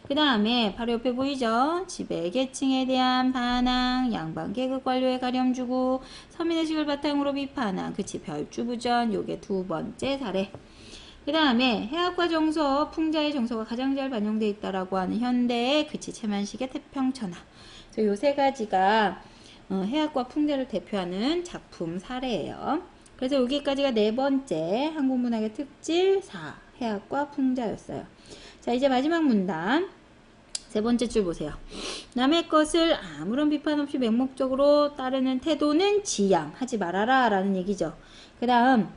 그 다음에 바로 옆에 보이죠? 지배계층에 대한 반항, 양반 계급 관료에 가렴 주고 서민의식을 바탕으로 비판한, 그치, 별주부전. 요게 두 번째 사례. 그 다음에 해학과 정서, 풍자의 정서가 가장 잘 반영되어 있다라고 하는 현대의, 그치, 채만식의 태평천하. 요 세 가지가 해학과 풍자를 대표하는 작품 사례예요. 그래서 여기까지가 네 번째 한국문학의 특질 4, 해학과 풍자였어요. 자, 이제 마지막 문단 세 번째 줄 보세요. 남의 것을 아무런 비판 없이 맹목적으로 따르는 태도는 지양하지 말아라 라는 얘기죠. 그 다음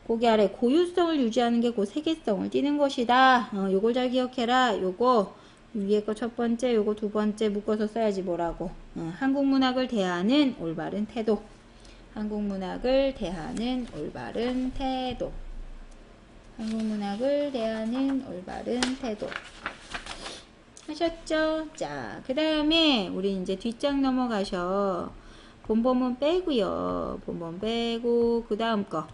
거기 아래 고유성을 유지하는 게 그 세계성을 띠는 것이다. 요걸 잘 기억해라. 요거 위에 거 첫 번째, 요거 두 번째 묶어서 써야지. 뭐라고? 한국문학을 대하는 올바른 태도. 한국문학을 대하는 올바른 태도. 한국문학을 대하는 올바른 태도. 하셨죠? 자, 그 다음에 우리 이제 뒷장 넘어가셔. 본범은 빼고요. 본범 빼고 그 다음 거.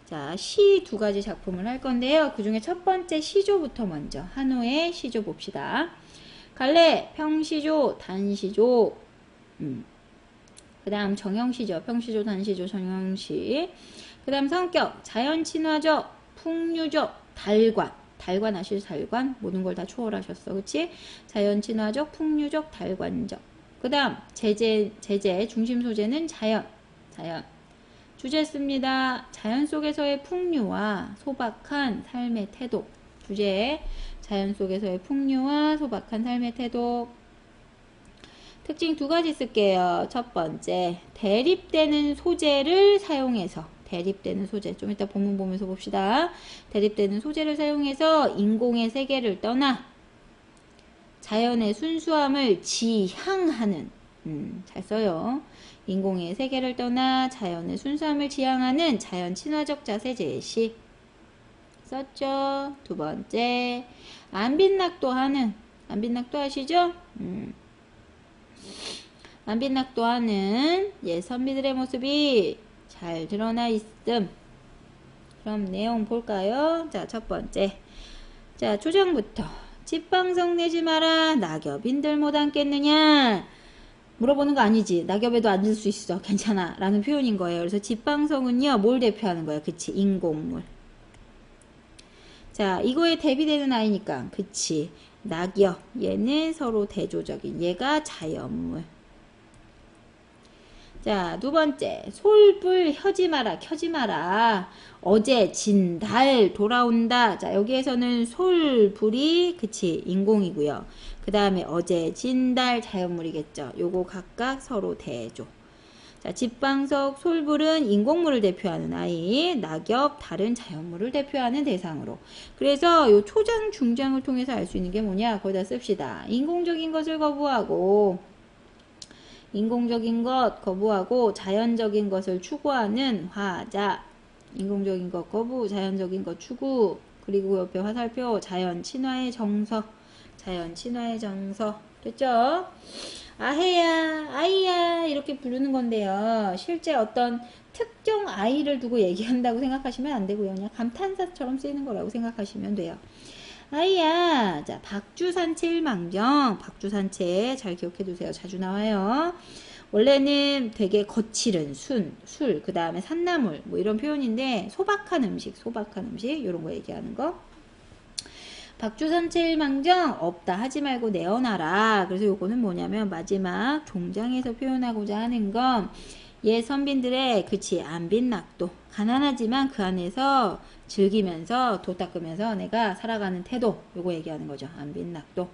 자, 시 두 가지 작품을 할 건데요. 그 중에 첫 번째 시조부터 먼저 한호의 시조 봅시다. 갈래, 평시조, 단시조. 그 다음 정형시죠. 평시조, 단시조, 정형시. 그 다음 성격, 자연친화적, 풍류적, 달관. 달관 아시죠? 달관? 모든 걸 다 초월하셨어. 그치? 자연친화적, 풍류적, 달관적. 그 다음 제재, 중심 소재는 자연. 주제 씁니다. 자연 속에서의 풍류와 소박한 삶의 태도. 주제, 자연 속에서의 풍류와 소박한 삶의 태도. 특징 두 가지 쓸게요. 첫 번째, 대립되는 소재를 사용해서. 대립되는 소재. 좀 이따 본문 보면서 봅시다. 대립되는 소재를 사용해서 인공의 세계를 떠나 자연의 순수함을 지향하는. 잘 써요. 인공의 세계를 떠나 자연의 순수함을 지향하는 자연 친화적 자세 제시. 썼죠? 두 번째, 안빈낙도 하는. 안빈낙도 아시죠? 안빈낙도 하는 옛 선비들의 모습이 잘 드러나 있음. 그럼 내용 볼까요? 자, 첫 번째. 자, 초장부터. 집방석 내지 마라. 낙엽인들 못 앉겠느냐? 물어보는 거 아니지. 낙엽에도 앉을 수 있어. 괜찮아. 라는 표현인 거예요. 그래서 집방석은요, 뭘 대표하는 거예요? 그치. 인공물. 자, 이거에 대비되는 아이니까. 그치. 낙엽. 얘는 서로 대조적인. 얘가 자연물. 자, 두 번째. 솔불 켜지 마라. 켜지 마라. 어제 진 달 돌아온다. 자, 여기에서는 솔불이 그치 인공이고요. 그 다음에 어제 진 달 자연물이겠죠. 요거 각각 서로 대조. 자, 집방석 솔불은 인공물을 대표하는 아이, 낙엽 다른 자연물을 대표하는 대상으로. 그래서 요 초장 중장을 통해서 알 수 있는 게 뭐냐? 거기다 씁시다. 인공적인 것을 거부하고 자연적인 것을 추구하는 화자. 인공적인 것 거부, 자연적인 것 추구. 그리고 옆에 화살표 자연 친화의 정서. 자연 친화의 정서. 됐죠? 아해야, 아이야 이렇게 부르는 건데요. 실제 어떤 특정 아이를 두고 얘기한다고 생각하시면 안 되고요. 그냥 감탄사처럼 쓰이는 거라고 생각하시면 돼요. 아이야. 자, 박주산채일망정. 박주산채 잘 기억해 두세요. 자주 나와요. 원래는 되게 거칠은 술, 그 다음에 산나물 뭐 이런 표현인데 소박한 음식 이런 거 얘기하는 거. 박주산채일망정 없다 하지 말고 내어놔라. 그래서 요거는 뭐냐면 마지막 종장에서 표현하고자 하는 건 옛 선빈들의 그치 안빈낙도 가난하지만 그 안에서 즐기면서 도 닦으면서 내가 살아가는 태도 요거 얘기하는 거죠. 안빈낙도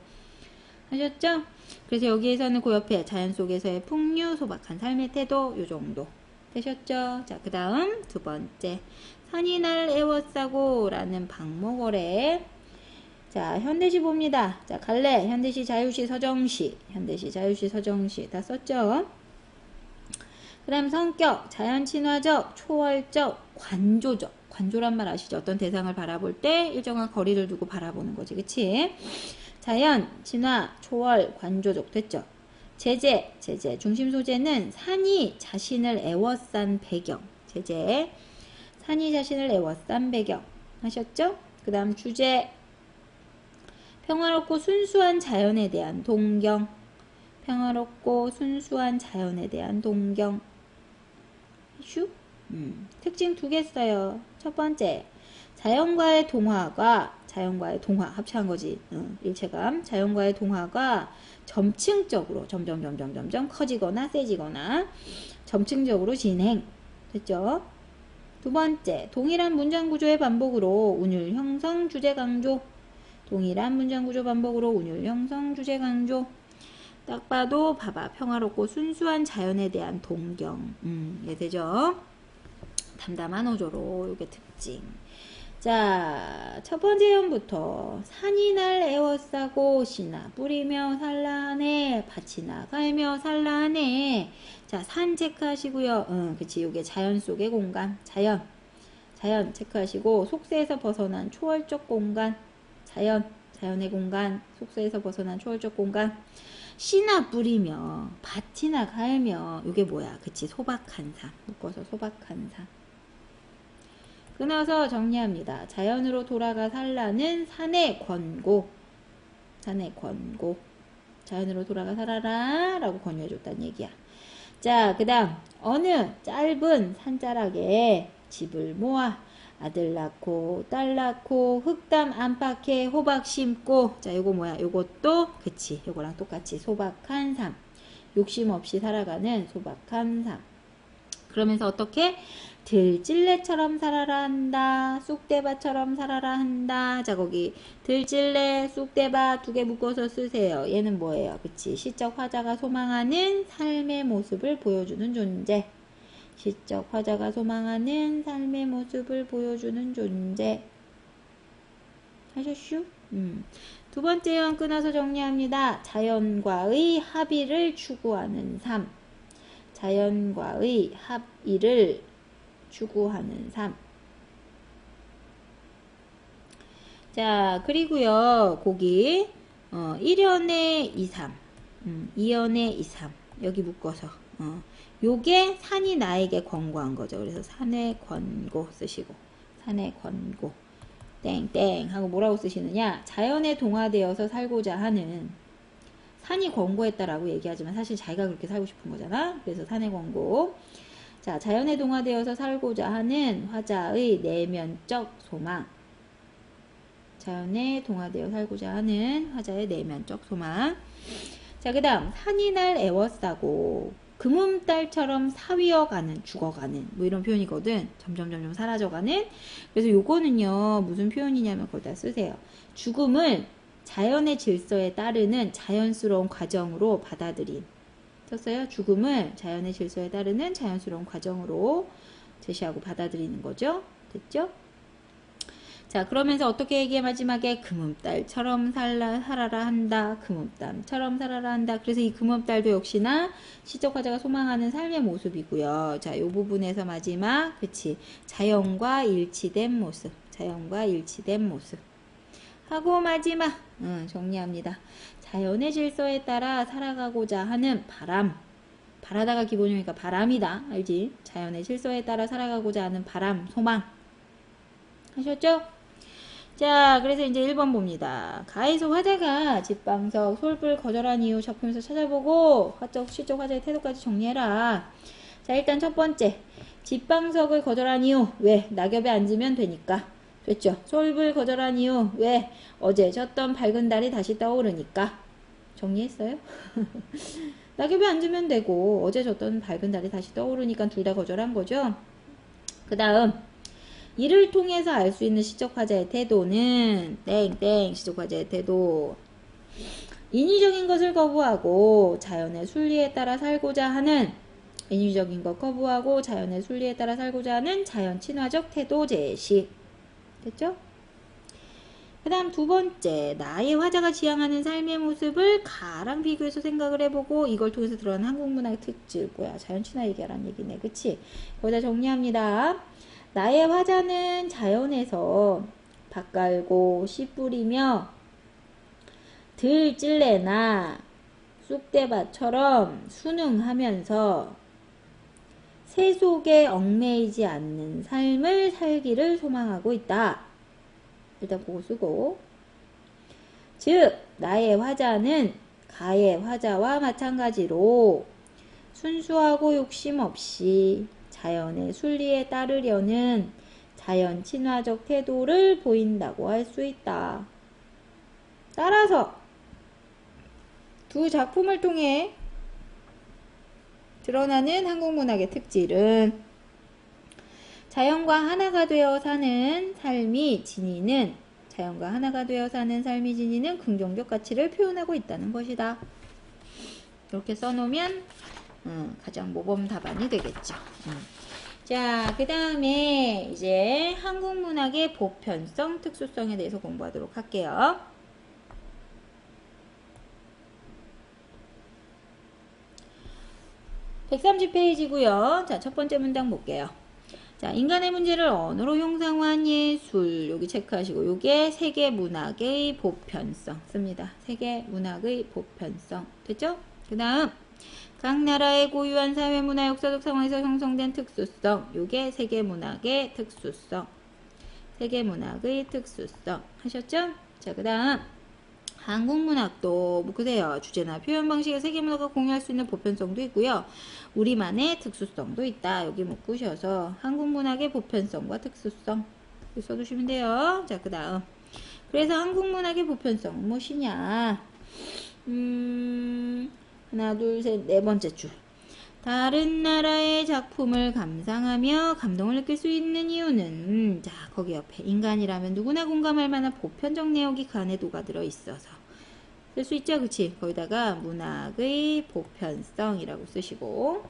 하셨죠? 그래서 여기에서는 그 옆에 자연 속에서의 풍류 소박한 삶의 태도 요 정도 되셨죠? 자, 그 다음 두 번째 산이 날 애워싸고 라는 박목월의 자, 현대시 봅니다. 자, 갈래 현대시 자유시 서정시 다 썼죠? 그 다음 성격, 자연친화적, 초월적, 관조적. 관조란 말 아시죠? 어떤 대상을 바라볼 때 일정한 거리를 두고 바라보는 거지. 그치? 자연, 친화, 초월, 관조적. 됐죠? 제재. 중심 소재는 산이 자신을 애워싼 배경. 제재. 산이 자신을 애워싼 배경. 하셨죠? 그 다음 주제. 평화롭고 순수한 자연에 대한 동경. 평화롭고 순수한 자연에 대한 동경. 슈? 특징 두 개 써요. 첫 번째, 자연과의 동화 합쳐한 거지. 일체감. 자연과의 동화가 점층적으로 점점 커지거나 세지거나 점층적으로 진행. 됐죠? 두 번째, 동일한 문장 구조의 반복으로 운율 형성 주제 강조. 동일한 문장 구조 반복으로 운율 형성 주제 강조. 딱 봐도 봐봐. 평화롭고 순수한 자연에 대한 동경. 이해되죠? 담담한 어조로 요게 특징. 자, 첫 번째 현부터 산이 날 애워싸고 씨나 뿌리며 살라하네. 밭이나 갈며 살라하네. 자, 산 체크하시고요. 그치. 요게 자연 속의 공간. 자연 체크하시고 속세에서 벗어난 초월적 공간, 자연의 공간, 속세에서 벗어난 초월적 공간. 씨나 뿌리며 밭이나 갈며 이게 뭐야? 그치, 소박한 삶. 묶어서 소박한 삶. 끊어서 정리합니다. 자연으로 돌아가 살라는 산의 권고. 산의 권고. 자연으로 돌아가 살아라 라고 권유해줬다는 얘기야. 자, 그 다음 어느 짧은 산자락에 집을 모아 아들 낳고 딸 낳고 흑담 안팎에 호박 심고. 자, 요거 뭐야? 요것도 그치, 요거랑 똑같이 소박한 삶. 욕심 없이 살아가는 소박한 삶. 그러면서 어떻게? 들찔레처럼 살아라 한다. 쑥대밭처럼 살아라 한다. 자, 거기 들찔레, 쑥대밭 두 개 묶어서 쓰세요. 얘는 뭐예요? 그치? 시적 화자가 소망하는 삶의 모습을 보여주는 존재. 시적 화자가 소망하는 삶의 모습을 보여주는 존재. 하셨슈? 두 번째 형 끊어서 정리합니다. 자연과의 합의를 추구하는 삶. 자연과의 합의를 추구하는 삶. 자, 그리고요, 거기 1연의 2, 3, 2연의 2, 3 여기 묶어서 요게 산이 나에게 권고한 거죠. 그래서 산의 권고 쓰시고, 산의 권고 땡땡 하고 뭐라고 쓰시느냐? 자연에 동화되어서 살고자 하는, 산이 권고했다라고 얘기하지만 사실 자기가 그렇게 살고 싶은 거잖아. 그래서 산의 권고. 자, 자연에 동화되어서 살고자 하는 화자의 내면적 소망. 자연에 동화되어 살고자 하는 화자의 내면적 소망. 자, 그 다음 산이 날 애워싸고 금음달처럼 사위어가는, 죽어가는 뭐 이런 표현이거든. 점점 사라져가는. 그래서 요거는요 무슨 표현이냐면 거기다 쓰세요. 죽음을 자연의 질서에 따르는 자연스러운 과정으로 받아들인. 썼어요? 죽음을 자연의 질서에 따르는 자연스러운 과정으로 제시하고 받아들이는 거죠. 됐죠? 자, 그러면서 어떻게 얘기해? 마지막에 금음달처럼 살아라 한다. 금음달처럼 살아라 한다. 그래서 이 금음달도 역시나 시적 화자가 소망하는 삶의 모습이고요. 자, 이 부분에서 마지막, 그치, 자연과 일치된 모습. 자연과 일치된 모습 하고 마지막 정리합니다. 자연의 질서에 따라 살아가고자 하는 바람. 바라다가 기본이니까 바람이다. 알지? 자연의 질서에 따라 살아가고자 하는 바람, 소망. 하셨죠? 자, 그래서 이제 1번 봅니다. 가에서 화자가 집방석, 솔불 거절한 이유 작품에서 찾아보고 시적 화자의 태도까지 정리해라. 자, 일단 첫 번째. 집방석을 거절한 이유. 왜? 낙엽에 앉으면 되니까. 됐죠? 솔불 거절한 이유. 왜? 어제 졌던 밝은 달이 다시 떠오르니까. 정리했어요? 낙엽에 앉으면 되고 어제 졌던 밝은 달이 다시 떠오르니까 둘 다 거절한 거죠. 그 다음 이를 통해서 알 수 있는 시적 화자의 태도는 땡땡. 시적 화자의 태도. 인위적인 것을 거부하고 자연의 순리에 따라 살고자 하는, 인위적인 것 거부하고 자연의 순리에 따라 살고자 하는 자연 친화적 태도 제시. 됐죠? 그 다음 두 번째, 나의 화자가 지향하는 삶의 모습을 가랑 비교해서 생각을 해보고 이걸 통해서 드러난 한국문화의 특질. 뭐야, 자연 친화 얘기하란 얘기네. 그치? 거기다 정리합니다. 나의 화자는 자연에서 밭 갈고 씨 뿌리며 들찔레나 쑥대밭처럼 순응하면서 새 속에 얽매이지 않는 삶을 살기를 소망하고 있다. 일단 그거 쓰고, 즉 나의 화자는 가의 화자와 마찬가지로 순수하고 욕심 없이 자연의 순리에 따르려는 자연 친화적 태도를 보인다고 할 수 있다. 따라서 두 작품을 통해 드러나는 한국문학의 특질은 자연과 하나가 되어 사는 삶이 지니는, 자연과 하나가 되어 사는 삶이 지니는 긍정적 가치를 표현하고 있다는 것이다. 이렇게 써놓으면 가장 모범 답안이 되겠죠. 자, 그 다음에 이제 한국문학의 보편성, 특수성에 대해서 공부하도록 할게요. 130페이지고요. 자, 첫 번째 문장 볼게요. 자, 인간의 문제를 언어로 형상화한 예술. 여기 체크하시고, 요게 세계 문학의 보편성 씁니다. 세계 문학의 보편성. 됐죠? 그 다음, 각 나라의 고유한 사회 문화 역사적 상황에서 형성된 특수성. 요게 세계 문학의 특수성. 세계 문학의 특수성. 하셨죠? 자, 그 다음, 한국 문학도 묶으세요. 주제나 표현 방식의 세계 문화가 공유할 수 있는 보편성도 있고요. 우리만의 특수성도 있다. 여기 묶으셔서 한국 문학의 보편성과 특수성 써두시면 돼요. 자, 그 다음. 그래서 한국 문학의 보편성은 무엇이냐? 하나, 둘, 셋, 네 번째 줄. 다른 나라의 작품을 감상하며 감동을 느낄 수 있는 이유는, 자, 거기 옆에 인간이라면 누구나 공감할 만한 보편적 내용이 그 안에 녹아들어 있어서 쓸 수 있죠. 그치? 거기다가 문학의 보편성이라고 쓰시고,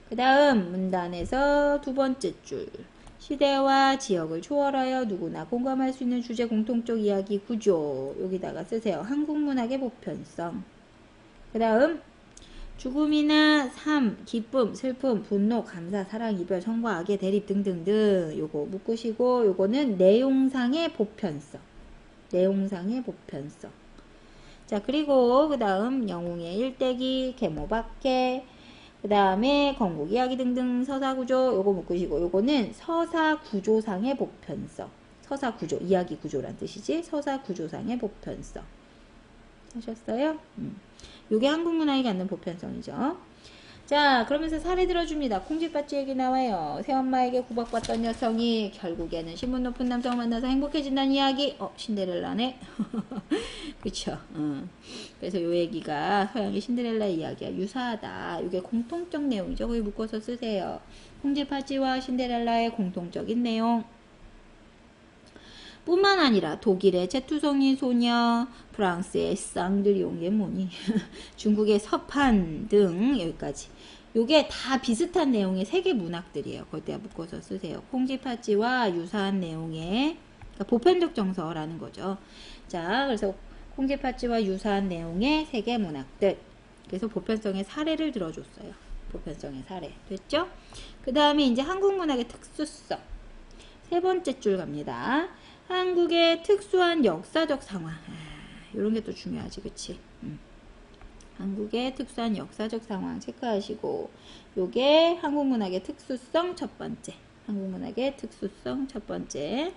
그 다음 문단에서 두 번째 줄. 시대와 지역을 초월하여 누구나 공감할 수 있는 주제 공통적 이야기 구조. 여기다가 쓰세요. 한국 문학의 보편성. 그 다음 죽음이나 삶, 기쁨, 슬픔, 분노, 감사, 사랑, 이별, 선과 악의 대립 등등등 요거 묶으시고 요거는 내용상의 보편성. 내용상의 보편성. 자, 그리고 그 다음 영웅의 일대기, 계모박해, 그 다음에 건국 이야기 등등 서사구조 요거 묶으시고 요거는 서사구조상의 보편성. 서사구조, 이야기 구조란 뜻이지. 서사구조상의 보편성. 하셨어요? 요게 한국 문학이 갖는 보편성이죠. 자, 그러면서 사례 들어줍니다. 콩쥐팥쥐 얘기 나와요. 새엄마에게 구박받던 여성이 결국에는 신분 높은 남성을 만나서 행복해진다는 이야기. 신데렐라네. 그쵸. 그래서 요 얘기가 서양의 신데렐라 이야기와 유사하다. 이게 공통적 내용이죠. 거기 묶어서 쓰세요. 콩쥐팥쥐와 신데렐라의 공통적인 내용. 뿐만 아니라 독일의 제투성이 소녀, 프랑스의 쌍드리옹 예모니, 중국의 서판 등 여기까지. 요게 다 비슷한 내용의 세계 문학들이에요. 거기다 묶어서 쓰세요. 콩쥐팥쥐와 유사한 내용의 그러니까 보편적 정서라는 거죠. 자, 그래서 콩쥐팥쥐와 유사한 내용의 세계 문학들. 그래서 보편성의 사례를 들어줬어요. 보편성의 사례. 됐죠? 그 다음에 이제 한국 문학의 특수성. 세 번째 줄 갑니다. 한국의 특수한 역사적 상황. 이런 게 또 중요하지, 그치? 한국의 특수한 역사적 상황 체크하시고, 요게 한국 문학의 특수성 첫 번째. 한국 문학의 특수성 첫 번째.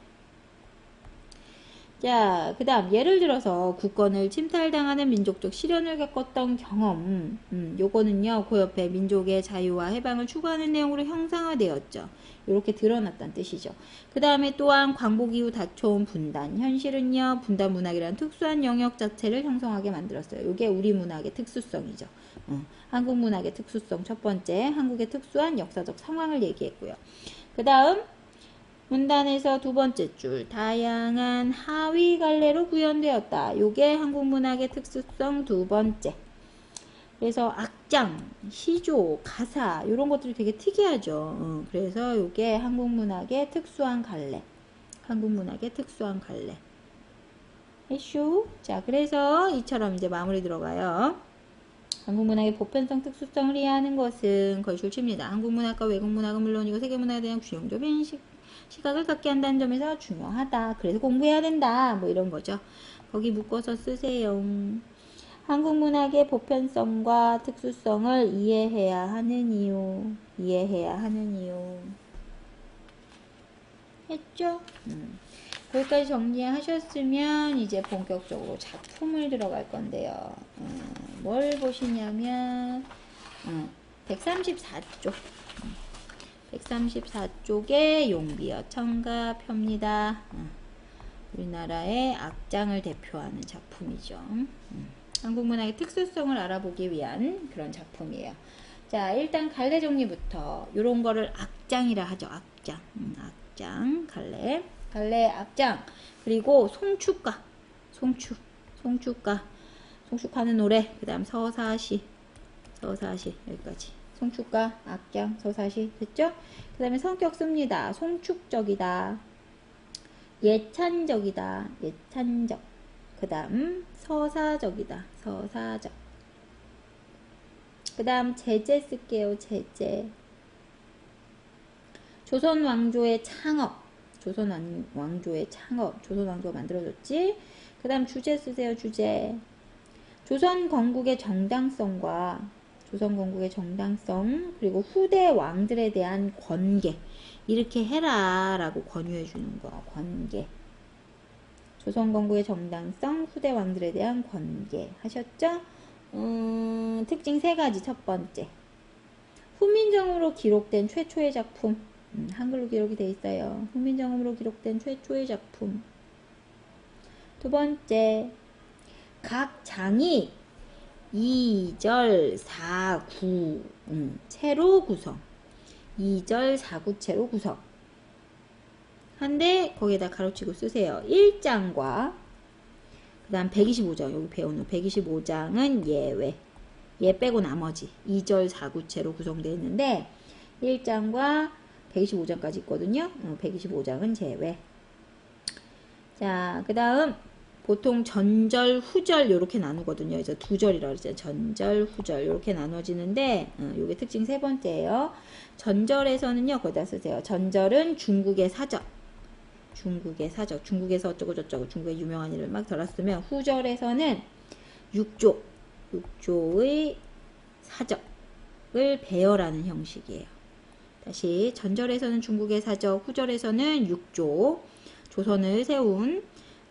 자, 그 다음 예를 들어서 국권을 침탈당하는 민족적 시련을 겪었던 경험. 요거는요, 그 옆에 민족의 자유와 해방을 추구하는 내용으로 형상화되었죠. 이렇게 드러났다는 뜻이죠. 그 다음에 또한 광복 이후 닥쳐온 분단. 현실은요, 분단 문학이라는 특수한 영역 자체를 형성하게 만들었어요. 이게 우리 문학의 특수성이죠. 한국 문학의 특수성 첫 번째, 한국의 특수한 역사적 상황을 얘기했고요. 그 다음 문단에서 두 번째 줄, 다양한 하위 갈래로 구현되었다. 요게 한국 문학의 특수성 두 번째. 그래서 악장, 시조, 가사 이런 것들이 되게 특이하죠. 그래서 요게 한국 문학의 특수한 갈래. 한국 문학의 특수한 갈래. 이슈. 자, 그래서 이처럼 이제 마무리 들어가요. 한국 문학의 보편성, 특수성을 이해하는 것은 거의 줄칩니다. 한국 문학과 외국 문학은 물론이고 세계 문화에 대한 균형적인 시각을 갖게 한다는 점에서 중요하다. 그래서 공부해야 된다. 뭐 이런 거죠. 거기 묶어서 쓰세요. 한국 문학의 보편성과 특수성을 이해해야 하는 이유. 이해해야 하는 이유. 했죠? 거기까지 정리하셨으면 이제 본격적으로 작품을 들어갈 건데요. 뭘 보시냐면 134쪽 134쪽에 용비어 청가표입니다. 우리나라의 악장을 대표하는 작품이죠. 한국 문학의 특수성을 알아보기 위한 그런 작품이에요. 자, 일단 갈래 정리부터. 요런 거를 악장이라 하죠. 악장. 악장, 갈래. 갈래, 악장. 그리고 송축가. 송축가. 송축하는 노래. 그 다음 서사시. 여기까지. 송축가, 악장, 서사시. 됐죠? 그 다음에 성격 씁니다. 송축적이다. 예찬적이다. 예찬적. 그 다음 서사적이다. 서사적. 그 다음 제재 쓸게요. 제재. 조선 왕조의 창업. 조선 왕조의 창업. 조선 왕조가 만들어졌지. 그 다음 주제 쓰세요. 주제. 조선 건국의 정당성과 조선 건국의 정당성 그리고 후대 왕들에 대한 권계. 이렇게 해라 라고 권유해 주는 거. 권계. 조선 건국의 정당성, 후대 왕들에 대한 권계. 하셨죠? 특징 3가지. 첫 번째. 후민정음으로 기록된 최초의 작품. 한글로 기록이 돼 있어요. 후민정음으로 기록된 최초의 작품. 두 번째. 각 장이 2절 4구 채로 구성. 2절 4구체로 구성. 한데 거기에다 가로치고 쓰세요. 1장과 그 다음 125장 여기 배우는 125장은 예외. 얘 빼고 나머지 2절 4구체로 구성되어 있는데 1장과 125장까지 있거든요. 125장은 제외. 자, 그 다음 보통 전절, 후절 이렇게 나누거든요. 그래서 2절이라고 그랬잖아요. 전절, 후절 이렇게 나눠지는데 요게 특징 3번째예요. 전절에서는요. 거기다 쓰세요. 전절은 중국의 사적. 중국의 사적. 중국에서 어쩌고 저쩌고 중국의 유명한 일을 막 들었으면 후절에서는 육조의 사적을 배열하는 형식이에요. 다시 전절에서는 중국의 사적, 후절에서는 육조. 조선을 세운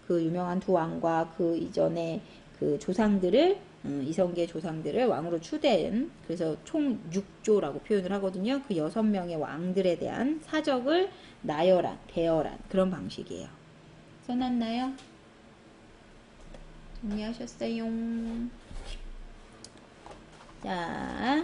그 유명한 두 왕과 그 이전에 그 조상들을 이성계의 조상들을 왕으로 추대한 그래서 총 6조라고 표현을 하거든요. 그 6명의 왕들에 대한 사적을 나열한 배열한 그런 방식이에요. 써놨나요? 정리하셨어요? 자,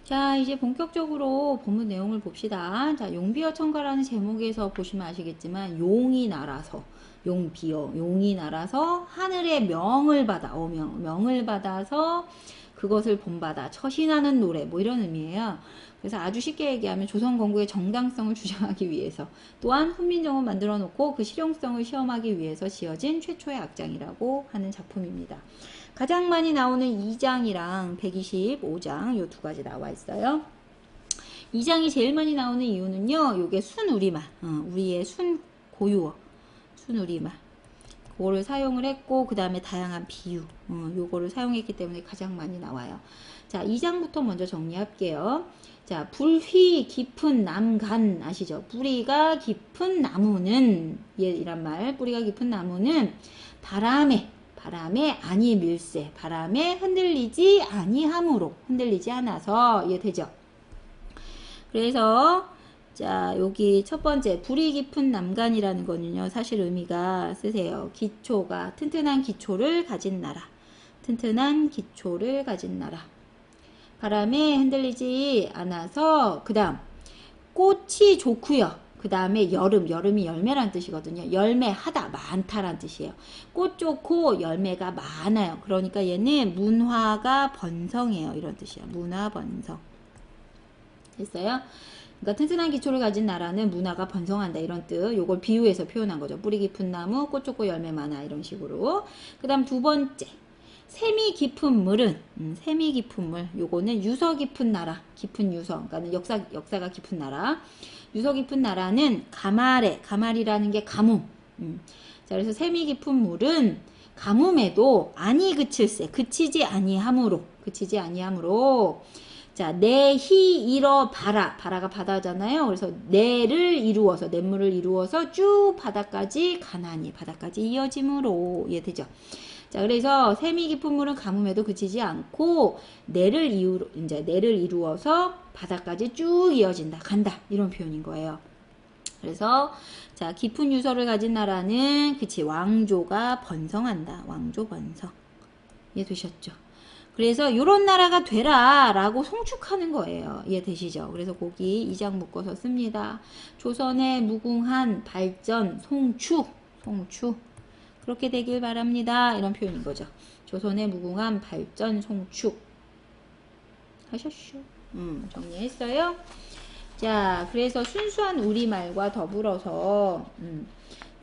자, 이제 본격적으로 본문 내용을 봅시다. 자, 용비어 청가라는 제목에서 보시면 아시겠지만 용이 날아서 용이 날아서 하늘의 명을 받아 명을 받아서 그것을 본받아 처신하는 노래 뭐 이런 의미예요. 그래서 아주 쉽게 얘기하면 조선 건국의 정당성을 주장하기 위해서 또한 훈민정음을 만들어 놓고 그 실용성을 시험하기 위해서 지어진 최초의 악장이라고 하는 작품입니다. 가장 많이 나오는 2장이랑 125장 요 2가지 나와 있어요. 2장이 제일 많이 나오는 이유는요. 요게 순우리말 우리의 순고유어 순우리말 그거를 사용을 했고 그 다음에 다양한 비유 요거를 사용했기 때문에 가장 많이 나와요. 자, 2장부터 먼저 정리할게요. 자, 불휘 깊은 남간 아시죠? 뿌리가 깊은 나무는 이란 말 뿌리가 깊은 나무는 바람에 아니 밀세 바람에 흔들리지 아니함으로 흔들리지 않아서 이해되죠? 그래서 자, 여기 첫 번째 불이 깊은 남간이라는 거는요. 사실 의미가 쓰세요. 기초가 튼튼한 기초를 가진 나라. 튼튼한 기초를 가진 나라. 바람에 흔들리지 않아서 그 다음 꽃이 좋고요. 그 다음에 여름이 열매란 뜻이거든요. 열매하다, 많다란 뜻이에요. 꽃 좋고 열매가 많아요. 그러니까 얘는 문화가 번성해요. 이런 뜻이에요. 문화 번성. 됐어요? 그러니까 튼튼한 기초를 가진 나라는 문화가 번성한다 이런 뜻. 요걸 비유해서 표현한 거죠. 뿌리 깊은 나무, 꽃 좋고 열매 많아 이런 식으로. 그 다음 두 번째. 샘이 깊은 물은 샘이 깊은 물. 요거는 유서 깊은 나라. 깊은 유서. 그러니까 역사가 깊은 나라. 유서 깊은 나라는 가말이라는 게 가뭄. 자, 그래서 샘이 깊은 물은 가뭄에도 아니 그칠세. 그치지 아니함으로. 자, 내희 이러 바라가 바다잖아요. 그래서 냇물을 이루어서 쭉 바다까지 가나니 바다까지 이어짐으로 이해되죠. 자, 그래서 샘이 깊은 물은 가뭄에도 그치지 않고 내를 이루어서 바다까지 쭉 이어진다 간다 이런 표현인 거예요. 그래서 자, 깊은 유서를 가진 나라는 왕조가 번성한다. 왕조 번성. 이해되셨죠? 그래서 요런 나라가 되라 라고 송축하는 거예요. 이해되시죠? 그래서 거기 2장 묶어서 씁니다. 조선의 무궁한 발전 송축 그렇게 되길 바랍니다. 이런 표현인 거죠. 조선의 무궁한 발전 송축 하셨쇼? 정리했어요? 자, 그래서 순수한 우리말과 더불어서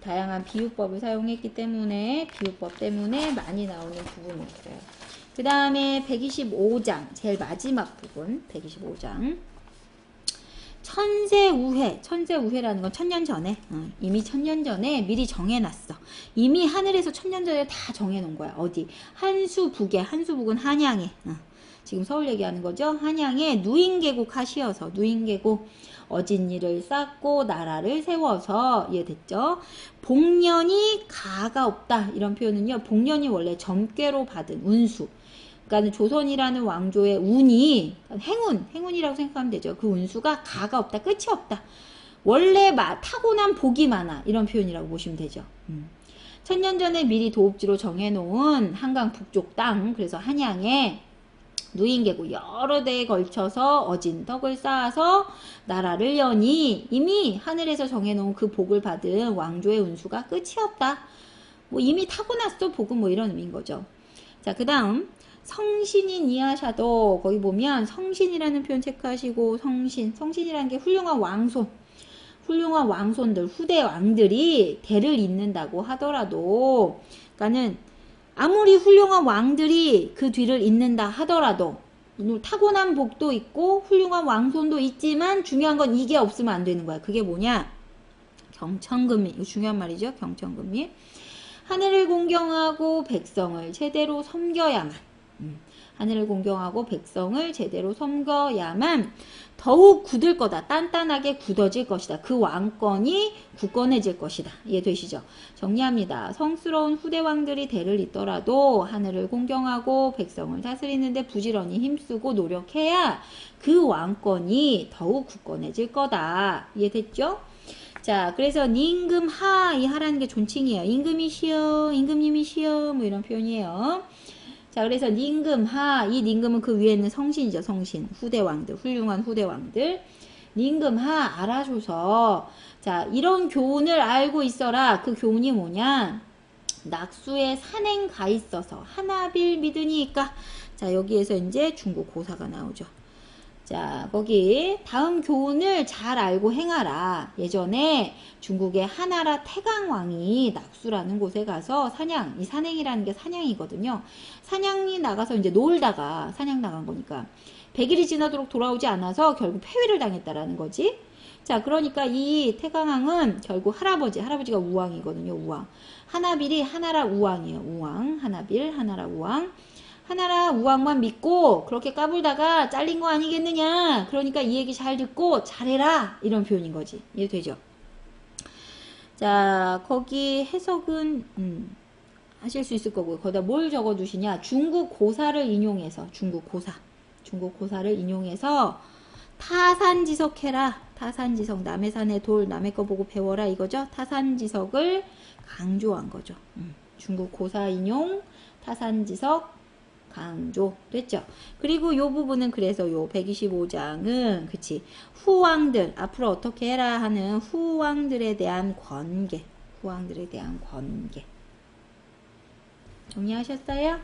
다양한 비유법을 사용했기 때문에 비유법 때문에 많이 나오는 부분이 있어요. 그 다음에 125장 제일 마지막 부분 125장 천세우회. 천세우회라는 건 천년 전에 이미 천년 전에 미리 정해놨어. 이미 하늘에서 천년 전에 다 정해놓은 거야. 어디? 한수북에. 한수북은 한양에. 지금 서울 얘기하는 거죠. 한양에 누인계곡 하시어서 누인계곡 어진이를 쌓고 나라를 세워서 이해됐죠? 복년이 가가 없다. 이런 표현은요. 복년이 원래 점괘로 받은 운수. 그러니까 조선이라는 왕조의 운이 행운이라고 생각하면 되죠. 그 운수가 가가 없다. 끝이 없다. 원래 타고난 복이 많아. 이런 표현이라고 보시면 되죠. 천년 전에 미리 도읍지로 정해놓은 한강 북쪽 땅. 그래서 한양에 누인계곡 여러 대에 걸쳐서 어진 덕을 쌓아서 나라를 여니 이미 하늘에서 정해놓은 그 복을 받은 왕조의 운수가 끝이 없다. 뭐 이미 타고났어. 복은 뭐 이런 의미인 거죠. 자, 그 다음 성신인 이하샤도 거기 보면 성신이라는 표현 체크하시고 성신이라는 게 훌륭한 왕손들 후대 왕들이 대를 잇는다고 하더라도 그러니까는 아무리 훌륭한 왕들이 그 뒤를 잇는다 하더라도 타고난 복도 있고 훌륭한 왕손도 있지만 중요한 건 이게 없으면 안 되는 거야. 그게 뭐냐? 경천금리. 이거 중요한 말이죠. 경천금리. 하늘을 공경하고 백성을 제대로 섬겨야만 하늘을 공경하고 백성을 제대로 섬겨야만 더욱 굳을 거다. 단단하게 굳어질 것이다. 그 왕권이 굳건해질 것이다. 이해되시죠? 정리합니다. 성스러운 후대왕들이 대를 잇더라도 하늘을 공경하고 백성을 다스리는데 부지런히 힘쓰고 노력해야 그 왕권이 더욱 굳건해질 거다. 이해됐죠? 자, 그래서 임금하, 이 하라는 게 존칭이에요. 임금이시여, 임금님이시여, 뭐 이런 표현이에요. 자, 그래서 임금하, 이 임금은 그 위에 있는 성신이죠. 성신, 후대왕들, 훌륭한 후대왕들. 임금하, 알아줘서. 자, 이런 교훈을 알고 있어라. 그 교훈이 뭐냐? 낙수에 산행 가 있어서 하나빌 믿으니까. 자, 여기에서 이제 중국 고사가 나오죠. 자, 거기 다음 교훈을 잘 알고 행하라. 예전에 중국의 하나라 태강왕이 낙수라는 곳에 가서 사냥, 이 산행이라는 게 사냥이거든요. 사냥이 나가서 이제 놀다가 사냥 나간 거니까 100일이 지나도록 돌아오지 않아서 결국 폐위를 당했다라는 거지. 자, 그러니까 이 태강왕은 결국 할아버지가 우왕이거든요. 우왕. 하나빌이 하나라 우왕이에요. 우왕, 하나빌, 하나라 우왕. 하나라 우왕만 믿고 그렇게 까불다가 잘린 거 아니겠느냐. 그러니까 이 얘기 잘 듣고 잘해라. 이런 표현인 거지. 이해되죠? 자, 거기 해석은 하실 수 있을 거고요. 거기다 뭘 적어 두시냐. 중국 고사를 인용해서 중국 고사를 인용해서 타산지석해라. 타산지석, 남의 산에 돌, 남의 거 보고 배워라 이거죠. 타산지석을 강조한 거죠. 중국 고사 인용, 타산지석 강조 됐죠. 그리고 요 부분은 그래서 요 125장은 그치 후왕들 앞으로 어떻게 해라 하는 후왕들에 대한 권계, 후왕들에 대한 권계 정리하셨어요?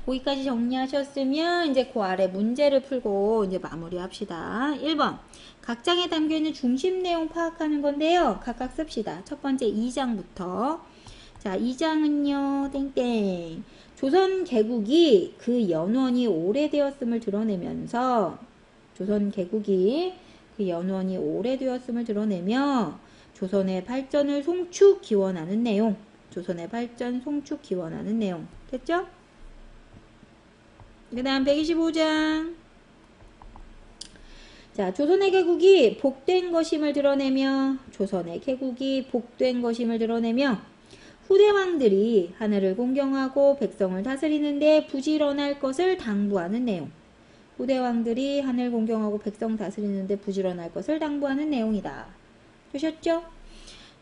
거기까지 정리하셨으면 이제 그 아래 문제를 풀고 이제 마무리합시다. 1번 각 장에 담겨있는 중심 내용 파악하는 건데요. 각각 씁시다. 첫 번째 2장부터 자 2장은요 땡땡 조선 개국이 그 연원이 오래되었음을 드러내면서 조선의 발전을 송축 기원하는 내용 됐죠? 그 다음 125장 자 조선의 개국이 복된 것임을 드러내며 후대왕들이 하늘을 공경하고 백성을 다스리는데 부지런할 것을 당부하는 내용. 후대왕들이 하늘 공경하고 백성 다스리는데 부지런할 것을 당부하는 내용이다. 되셨죠?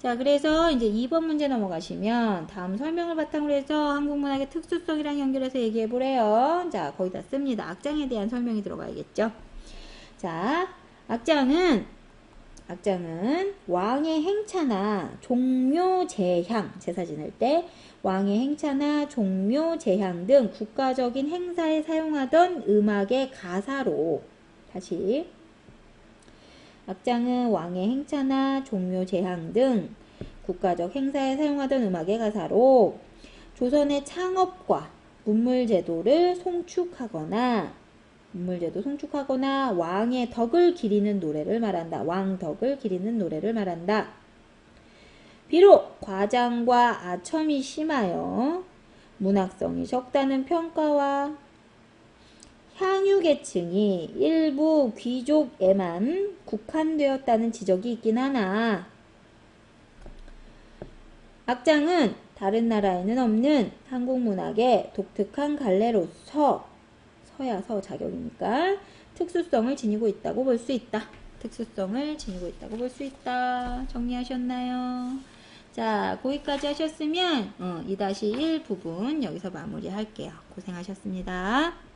자, 그래서 이제 2번 문제 넘어가시면 다음 설명을 바탕으로 해서 한국문학의 특수성이랑 연결해서 얘기해 보래요. 자, 거기다 씁니다. 악장에 대한 설명이 들어가야겠죠. 자, 악장은 왕의 행차나 종묘 제향, 제사 지낼 때 왕의 행차나 종묘 제향 등 국가적인 행사에 사용하던 음악의 가사로 다시 악장은 왕의 행차나 종묘 제향 등 국가적 행사에 사용하던 음악의 가사로 조선의 창업과 문물제도를 송축하거나 왕의 덕을 기리는 노래를 말한다. 왕덕을 기리는 노래를 말한다. 비록 과장과 아첨이 심하여 문학성이 적다는 평가와 향유계층이 일부 귀족에만 국한되었다는 지적이 있긴 하나 악장은 다른 나라에는 없는 한국문학의 독특한 갈래로서 서야서 자격이니까 특수성을 지니고 있다고 볼 수 있다. 특수성을 지니고 있다고 볼 수 있다. 정리하셨나요? 자, 거기까지 하셨으면 2-1 부분 여기서 마무리할게요. 고생하셨습니다.